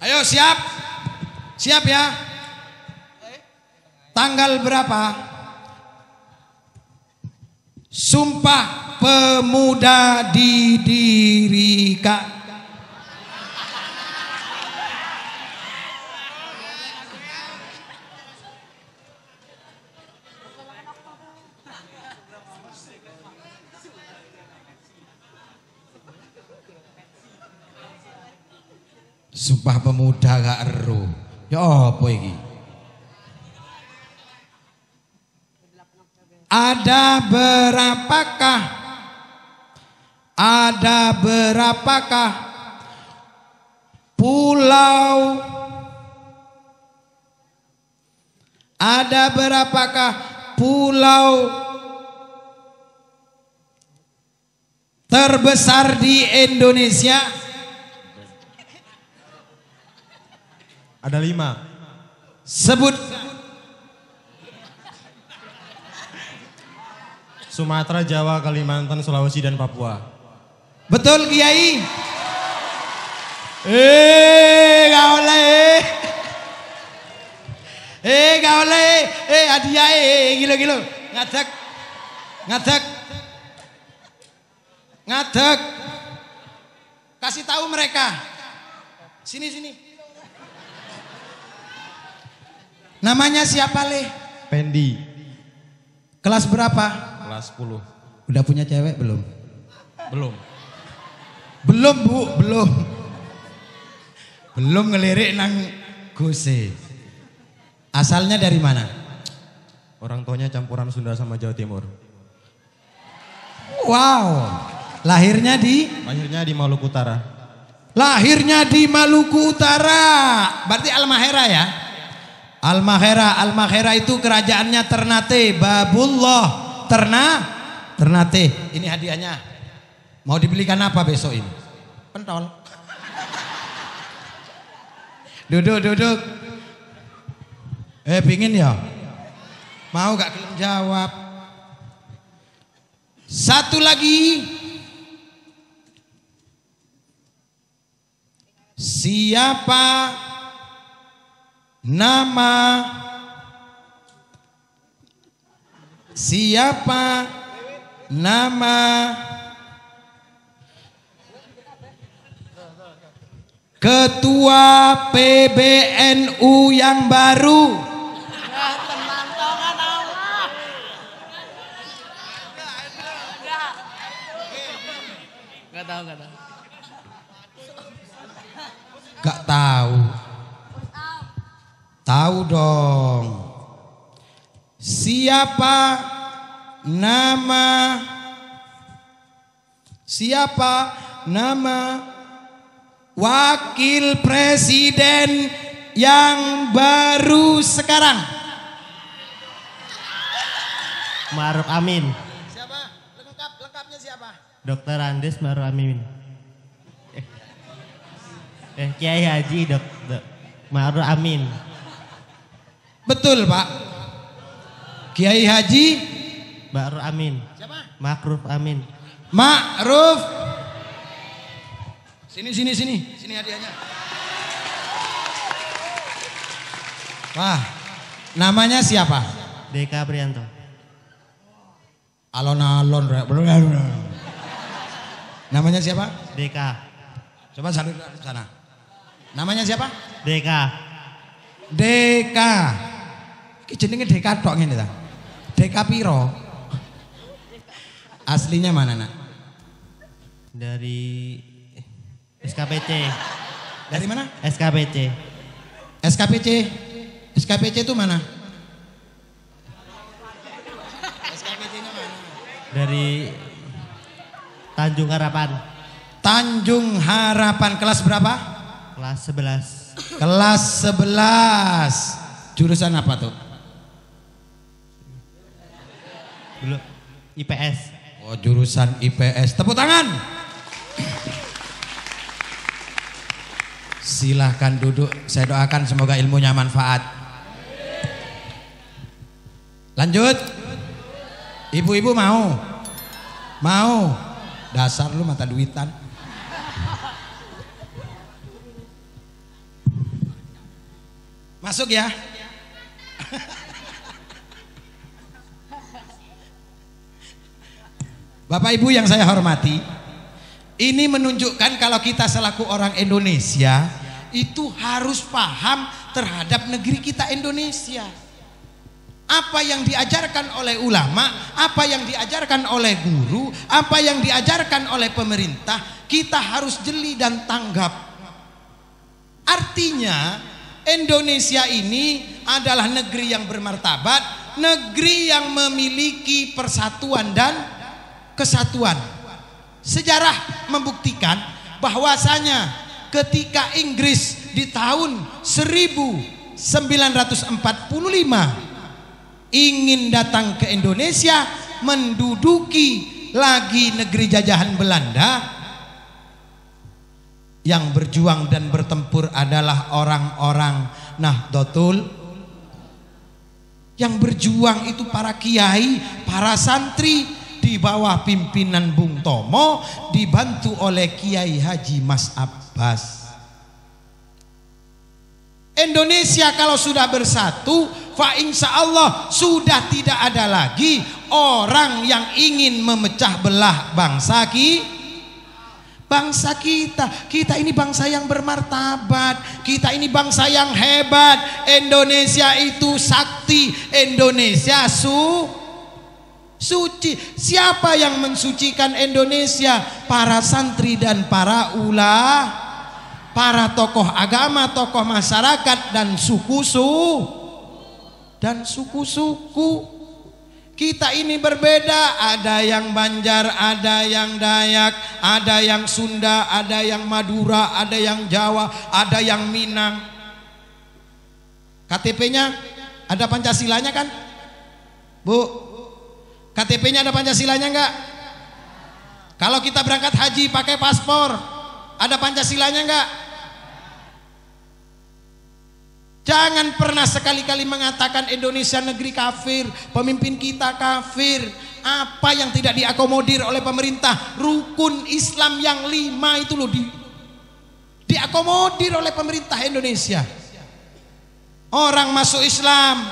Ayo siap? Siap ya? Tanggal berapa? Sumpah Pemuda didirikan. Sumpah Pemuda gak eru. Ya apa iki? Ada berapakah pulau? Ada berapakah pulau terbesar di Indonesia? Ada 5. Sebut. Sumatera, Jawa, Kalimantan, Sulawesi, dan Papua. Betul Kiai? Gak oleh. Hadiah gilo. Ngadeg. Kasih tahu mereka. Sini. Namanya siapa Le? Pendi. Kelas berapa? Kelas 10. Udah punya cewek belum? Belum. Belum ngelirik nang Gose. Asalnya dari mana? Orang tuanya campuran Sunda sama Jawa Timur. Wow. Lahirnya di Maluku Utara. Berarti Almahera ya? Almahera itu kerajaannya Ternate, Babullah Ternate. Ini hadiahnya. Mau dibelikan apa besok ini? Pentol. Duduk. Pingin ya? Mau gak kelem jawab? Satu lagi. Siapa nama Ketua PBNU yang baru? Gak tahu. Tahu dong. Siapa nama wakil presiden yang baru sekarang? Ma'ruf Amin. Siapa? Lengkapnya siapa? Dr. Andes Ma'ruf Amin. Kiai Haji Dr. Ma'ruf Amin. Betul Pak. Kiai Haji Ma'ruf Amin. siapa? Ma'ruf Amin. Ma'ruf. Sini hadiahnya. Wah, namanya siapa? Deka Prianto. Alon-alon. Namanya siapa? Deka. Coba salut sana. Namanya siapa? Deka. Iki jenenge Deka tok ngene ta. Deka piro? Aslinya mana, Nak? Dari SKPC. Dari mana? SKPC. SKPC itu mana? SKPC-nya mana? Dari Tanjung Harapan. Tanjung Harapan, kelas berapa? Kelas 11. Kelas 11. Jurusan apa tuh? Belum. IPS. Oh, jurusan IPS. Tepuk tangan. Silahkan duduk. Saya doakan semoga ilmunya manfaat. Lanjut. Ibu-ibu mau? Mau? Dasar lu mata duitan. Masuk ya. Bapak Ibu yang saya hormati, ini menunjukkan kalau kita selaku orang Indonesia itu harus paham terhadap negeri kita Indonesia. Apa yang diajarkan oleh ulama, apa yang diajarkan oleh guru, apa yang diajarkan oleh pemerintah, kita harus jeli dan tanggap. Artinya Indonesia ini adalah negeri yang bermartabat, negeri yang memiliki persatuan dan kesatuan. Sejarah membuktikan bahwasanya ketika Inggris di tahun 1945 ingin datang ke Indonesia menduduki lagi negeri jajahan Belanda, yang berjuang dan bertempur adalah orang-orang Nahdlatul. Yang berjuang itu para kiai, para santri di bawah pimpinan Bung Tomo, dibantu oleh Kiai Haji Mas Abbas. Indonesia kalau sudah bersatu, fa insya Allah sudah tidak ada lagi orang yang ingin memecah belah bangsa kita. Kita ini bangsa yang bermartabat, kita ini bangsa yang hebat. Indonesia itu sakti, Indonesia suci. Siapa yang mensucikan Indonesia? Para santri dan para ulama, para tokoh agama, tokoh masyarakat dan suku-suku. Kita ini berbeda, ada yang Banjar, ada yang Dayak, ada yang Sunda, ada yang Madura, ada yang Jawa, ada yang Minang. KTP-nya ada Pancasilanya kan? Bu, KTP-nya ada Pancasilanya enggak? Kalau kita berangkat haji pakai paspor, ada Pancasilanya enggak? Jangan pernah sekali-kali mengatakan Indonesia negeri kafir, pemimpin kita kafir. Apa yang tidak diakomodir oleh pemerintah? Rukun Islam yang 5 itu loh diakomodir oleh pemerintah Indonesia. Orang masuk Islam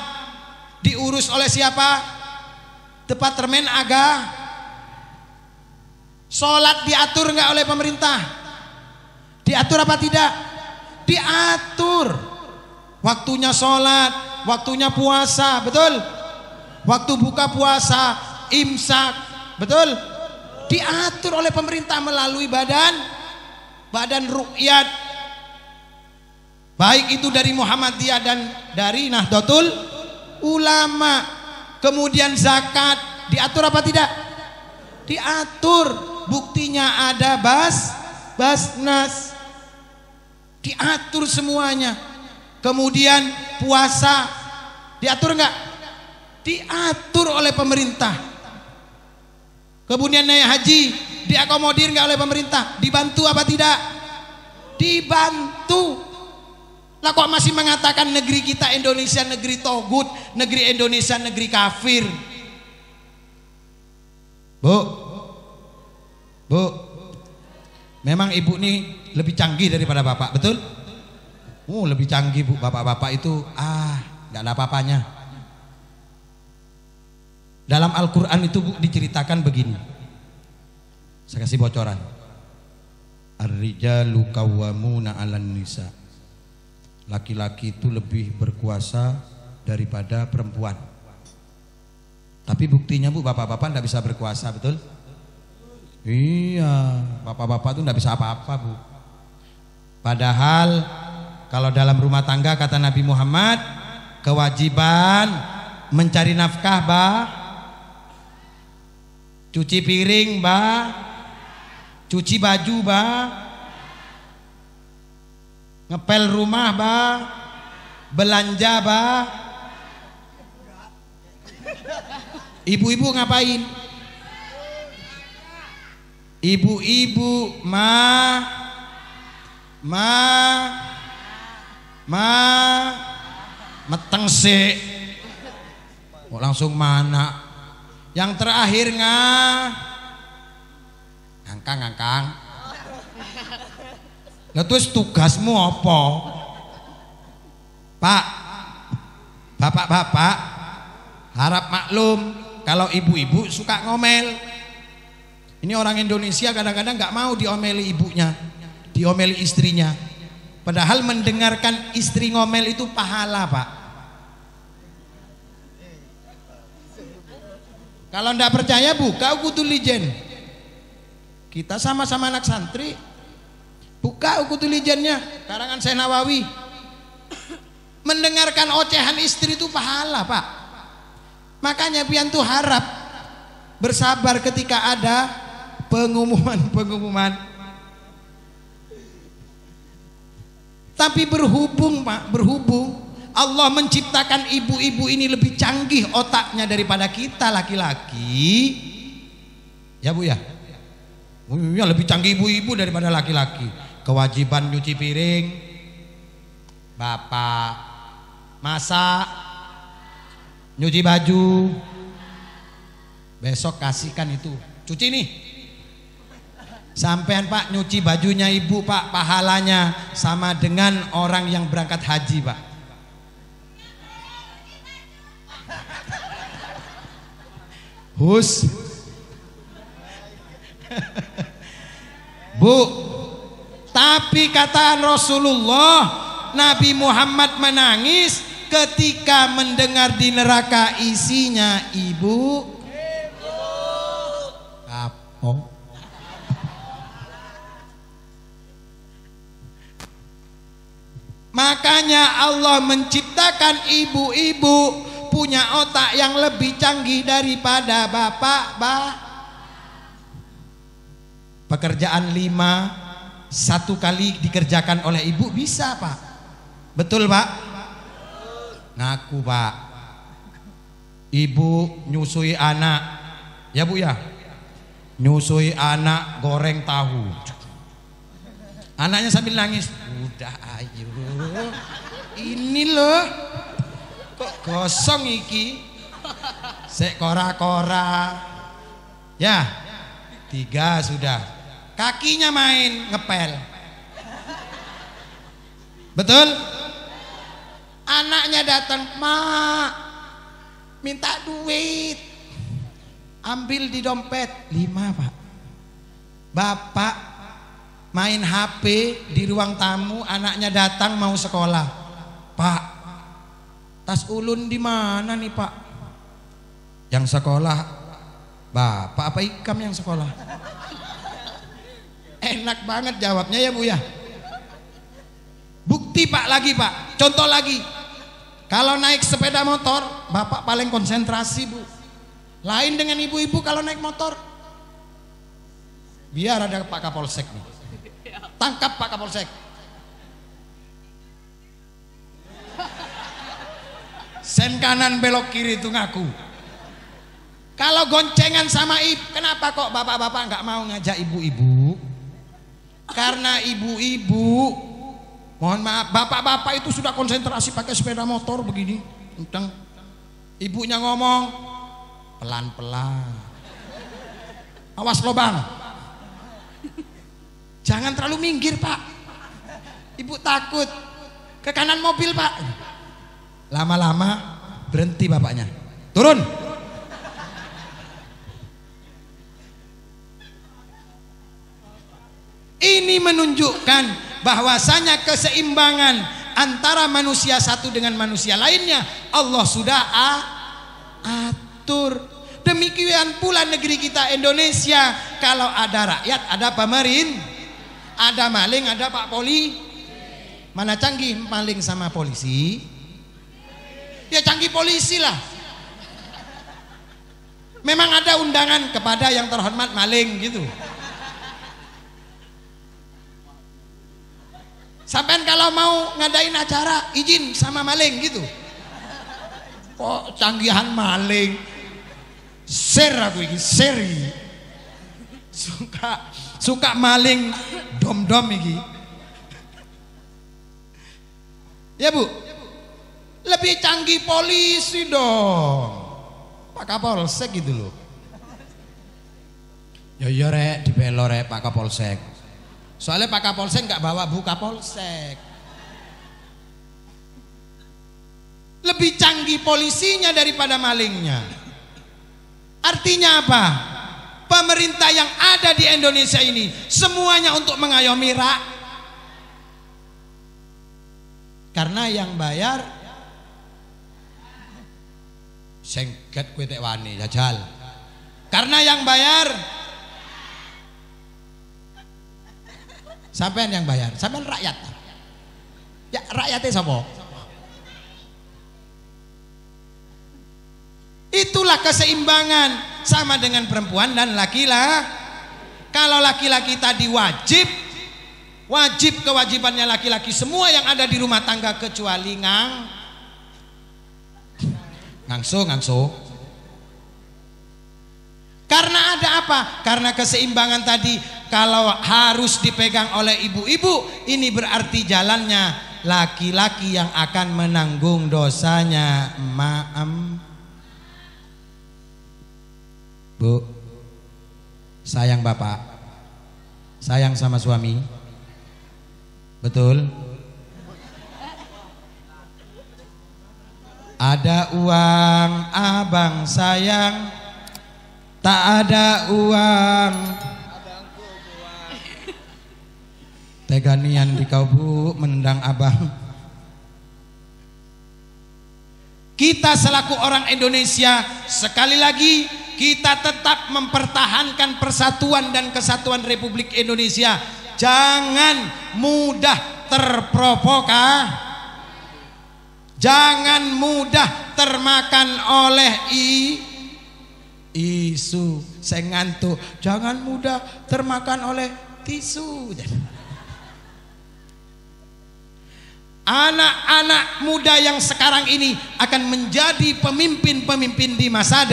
diurus oleh siapa? Departemen Agama. Sholat diatur nggak oleh pemerintah? Diatur apa tidak? Diatur. Waktunya sholat, waktunya puasa, betul? Waktu buka puasa, imsak, betul? Diatur oleh pemerintah melalui badan ruqyat, baik itu dari Muhammadiyah dan dari Nahdlatul Ulama. Kemudian zakat diatur apa tidak? Diatur. Buktinya ada Basnas, diatur semuanya. Kemudian puasa diatur enggak? Diatur oleh pemerintah. Kemudian naik haji diakomodir enggak oleh pemerintah? Dibantu apa tidak? Dibantu. Lah kok masih mengatakan negeri kita Indonesia negeri togut, negeri Indonesia negeri kafir? Bu, memang ibu nih lebih canggih daripada bapak, betul? Lebih canggih bu, bapak-bapak itu nggak ada apa-apanya. Dalam Al-Quran itu bu diceritakan begini, saya kasih bocoran. Ar-rijalu qawwamuna 'alan nisa. Laki-laki itu lebih berkuasa daripada perempuan. Tapi buktinya bu, bapak-bapak nggak bisa berkuasa, betul? Iya, bapak-bapak itu nggak bisa apa-apa bu. Padahal kalau dalam rumah tangga kata Nabi Muhammad, kewajiban mencari nafkah cuci piring cuci baju ngepel rumah belanja Ibu-ibu ngapain? Ibu-ibu meteng sih. Langsung mana? Yang terakhir ngangkang. Lah terus tugasmu apa? Pak, bapak-bapak harap maklum kalau ibu-ibu suka ngomel. Ini orang Indonesia kadang-kadang nggak mau diomeli ibunya, diomeli istrinya. Padahal mendengarkan istri ngomel itu pahala pak. Kalau ndak percaya buka Uqudul Lijen. Kita sama-sama anak santri, buka Uqudul Lijennya karangan Syekh Nawawi. Mendengarkan ocehan istri itu pahala pak. Makanya pian tuh harap bersabar ketika ada pengumuman. Tapi berhubung Pak, berhubung Allah menciptakan ibu-ibu ini lebih canggih otaknya daripada kita laki-laki. Ya Bu ya? Ya lebih canggih ibu-ibu daripada laki-laki. Kewajiban nyuci piring, bapak masak, nyuci baju, besok kasihkan itu, cuci nih. Sampean Pak nyuci bajunya ibu Pak, pahalanya sama dengan orang yang berangkat haji Pak. Hus Bu, tapi kata Rasulullah, Nabi Muhammad menangis ketika mendengar di neraka isinya ibu. Apa? Makanya Allah menciptakan ibu-ibu punya otak yang lebih canggih daripada bapak. Pekerjaan 5 1 kali dikerjakan oleh ibu bisa Pak. Betul Pak? Ngaku Pak. Ibu nyusui anak, ya Bu ya? Nyusui anak goreng tahu. Anaknya sambil nangis. Udah ayo. Ini loh. Kok gosong iki? Sek kora-kora. Ya. 3 sudah. Kakinya main ngepel. Betul? Anaknya datang, "Mak, minta duit." Ambil di dompet 5 Pak. Bapak main HP di ruang tamu, anaknya datang mau sekolah. "Pak, tas ulun di mana nih Pak?" Yang sekolah bapak apa ikam yang sekolah? Enak banget jawabnya ya Bu ya. Bukti Pak lagi Pak, contoh lagi. Kalau naik sepeda motor, bapak paling konsentrasi Bu. Lain dengan ibu-ibu kalau naik motor. Biar ada Pak Kapolsek nih. Tangkap Pak Kapolsek. Sen kanan belok kiri itu ngaku. Kalau goncengan sama ibu, kenapa kok bapak-bapak nggak mau ngajak ibu-ibu? Karena ibu-ibu, mohon maaf, bapak-bapak itu sudah konsentrasi pakai sepeda motor begini, tentang ibunya ngomong pelan-pelan. Awas lobang. Jangan terlalu minggir Pak. Ibu takut ke kanan mobil Pak. Lama-lama berhenti bapaknya. Turun. Ini menunjukkan bahwasanya keseimbangan antara manusia satu dengan manusia lainnya Allah sudah atur. Demikian pula negeri kita Indonesia, kalau ada rakyat ada pemerintah, ada maling ada Pak Poli. Mana canggih maling sama polisi? Ya canggih polisi lah. Memang ada undangan kepada yang terhormat maling gitu. Sampai kalau mau ngadain acara izin sama maling gitu. Kok canggihan maling? Share aku ini, share ini. Suka maling dom-dom ini. Ya Bu, lebih canggih polisi dong. Pak Kapolsek gitu loh. Ya rek, dibelo rek Pak Kapolsek. Soalnya Pak Kapolsek nggak bawa Bu Kapolsek. Lebih canggih polisinya daripada malingnya. Artinya apa? Pemerintah yang ada di Indonesia ini semuanya untuk mengayomi rakyat. Karena yang bayar sengket kue tekwani jajal. Karena yang bayar sampean yang bayar, sampean rakyat. Ya rakyatnya siapa? Itu itulah keseimbangan, sama dengan perempuan dan laki-laki. Kalau laki-laki tadi wajib kewajibannya laki-laki semua yang ada di rumah tangga kecuali ngangso. Karena ada apa? Karena keseimbangan tadi. Kalau harus dipegang oleh ibu-ibu, ini berarti jalannya laki-laki yang akan menanggung dosanya. Bu, sayang bapak, sayang sama suami, betul? Ada uang abang sayang, tak ada uang. Teganian di kau bu menendang abang. Kita selaku orang Indonesia, sekali lagi kita tetap mempertahankan persatuan dan kesatuan Republik Indonesia. Jangan mudah terprovokasi, jangan mudah termakan oleh isu. Saya ngantuk. Jangan mudah termakan oleh tisu. Anak-anak muda yang sekarang ini akan menjadi pemimpin-pemimpin di masa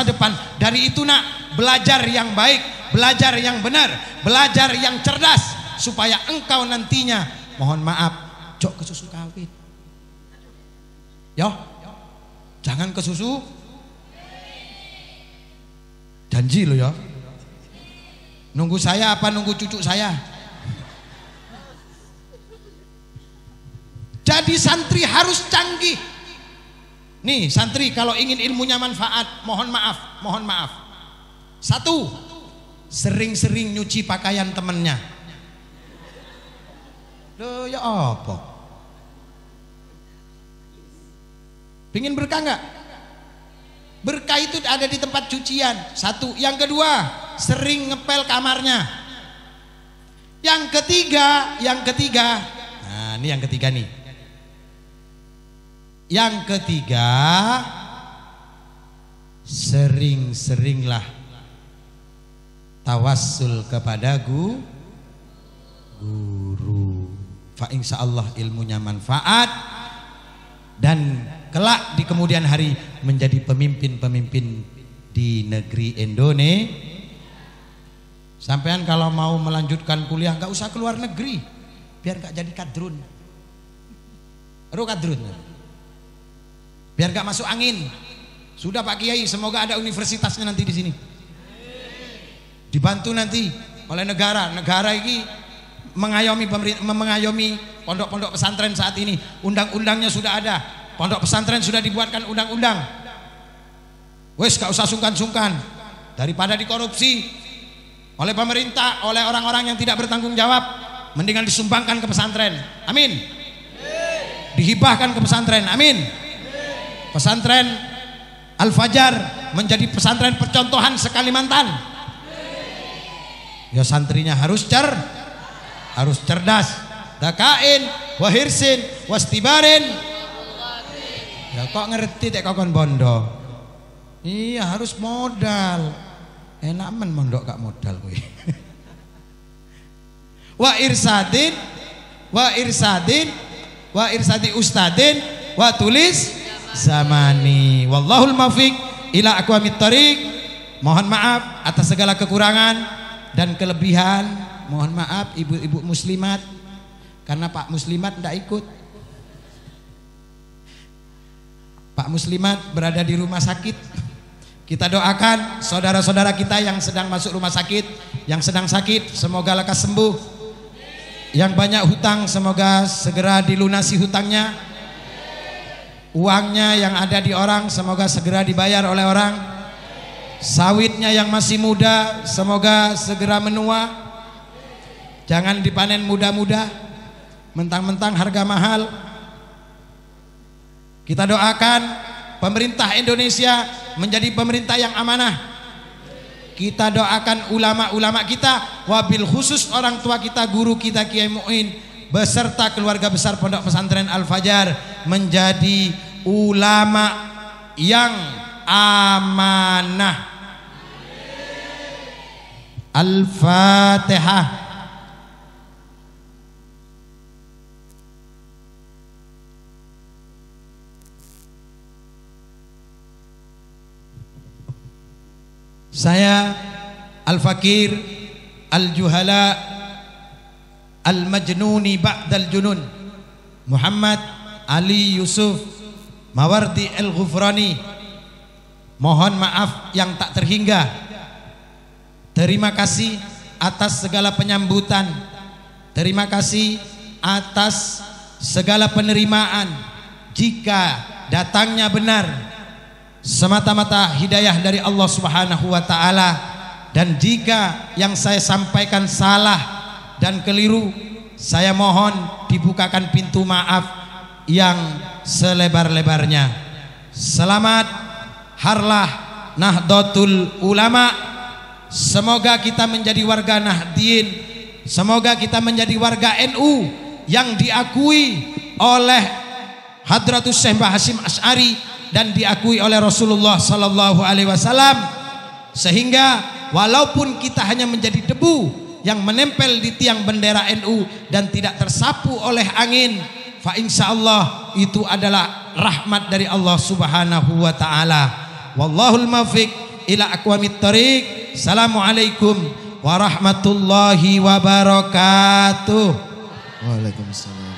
depan. Dari itu nak, belajar yang baik, belajar yang benar, belajar yang cerdas, supaya engkau nantinya, mohon maaf, jok ke susu kawin. Yo, jangan ke susu. Janji lo ya. Nunggu saya apa nunggu cucu saya? Jadi santri harus canggih. Nih santri kalau ingin ilmunya manfaat, mohon maaf. Satu, sering-sering nyuci pakaian temennya. Loh ya apa? Pingin berkah nggak? Berkah itu ada di tempat cucian. Satu. Yang kedua, sering ngepel kamarnya. Yang ketiga, nah ini yang ketiga nih. Yang ketiga, sering-seringlah tawassul kepada guru. Fa insyaallah ilmunya manfaat dan kelak di kemudian hari menjadi pemimpin-pemimpin di negeri Indonesia. Sampean kalau mau melanjutkan kuliah nggak usah keluar negeri, biar nggak jadi kadrun. Biar gak masuk angin. Sudah Pak Kiai, semoga ada universitasnya nanti di sini. Dibantu nanti oleh negara. Negara ini mengayomi pondok-pondok pesantren saat ini. Undang-undangnya sudah ada. Pondok pesantren sudah dibuatkan undang-undang. Wes gak usah sungkan-sungkan. Daripada dikorupsi oleh pemerintah, oleh orang-orang yang tidak bertanggung jawab, mendingan disumbangkan ke pesantren. Amin. Dihibahkan ke pesantren. Amin. Pesantren Al-Fajar menjadi pesantren percontohan se-Kalimantan. Ya santrinya harus cerdas, dakain, wahirsin, wastibarin. Ya kok ngerti tek kokon bondo. Iya harus modal. Enak men mondok gak modal kuwi. Wa irsadi ustadin wa tulis zamani. Wallahul muwaffiq ila aqwamit thoriq. Mohon maaf atas segala kekurangan dan kelebihan. Mohon maaf ibu-ibu muslimat, karena Pak Muslimat tidak ikut. Pak Muslimat berada di rumah sakit. Kita doakan saudara-saudara kita yang sedang masuk rumah sakit, yang sedang sakit, semoga lekas sembuh. Yang banyak hutang, semoga segera dilunasi hutangnya. Uangnya yang ada di orang semoga segera dibayar oleh orang. Sawitnya yang masih muda semoga segera menua. Jangan dipanen muda-muda, mentang-mentang harga mahal. Kita doakan pemerintah Indonesia menjadi pemerintah yang amanah. Kita doakan ulama-ulama kita, wabil khusus orang tua kita, guru kita Kiai Mu'in beserta keluarga besar Pondok Pesantren Al-Fajar menjadi ulama yang amanah. Al-Fatihah. Saya Al-Fakir Al-Juhala Al-Majnuni Ba'dal Junun Muhammad Ali Yusuf Mawardi Al-Ghufrani, mohon maaf yang tak terhingga. Terima kasih atas segala penyambutan, terima kasih atas segala penerimaan. Jika datangnya benar, semata-mata hidayah dari Allah Subhanahu wa ta'ala, dan jika yang saya sampaikan salah dan keliru, saya mohon dibukakan pintu maaf yang selebar-lebarnya. Selamat Harlah Nahdlatul Ulama. Semoga kita menjadi warga Nahdien, semoga kita menjadi warga NU yang diakui oleh Hadratus Syekh Mbah Hasyim Asy'ari dan diakui oleh Rasulullah sallallahu alaihi wasallam, sehingga walaupun kita hanya menjadi debu yang menempel di tiang bendera NU dan tidak tersapu oleh angin, fa insyaallah itu adalah rahmat dari Allah Subhanahu wa taala. Wallahul muwaffiq ila aqwamit thoriq. Assalamualaikum warahmatullahi wabarakatuh. Waalaikumsalam.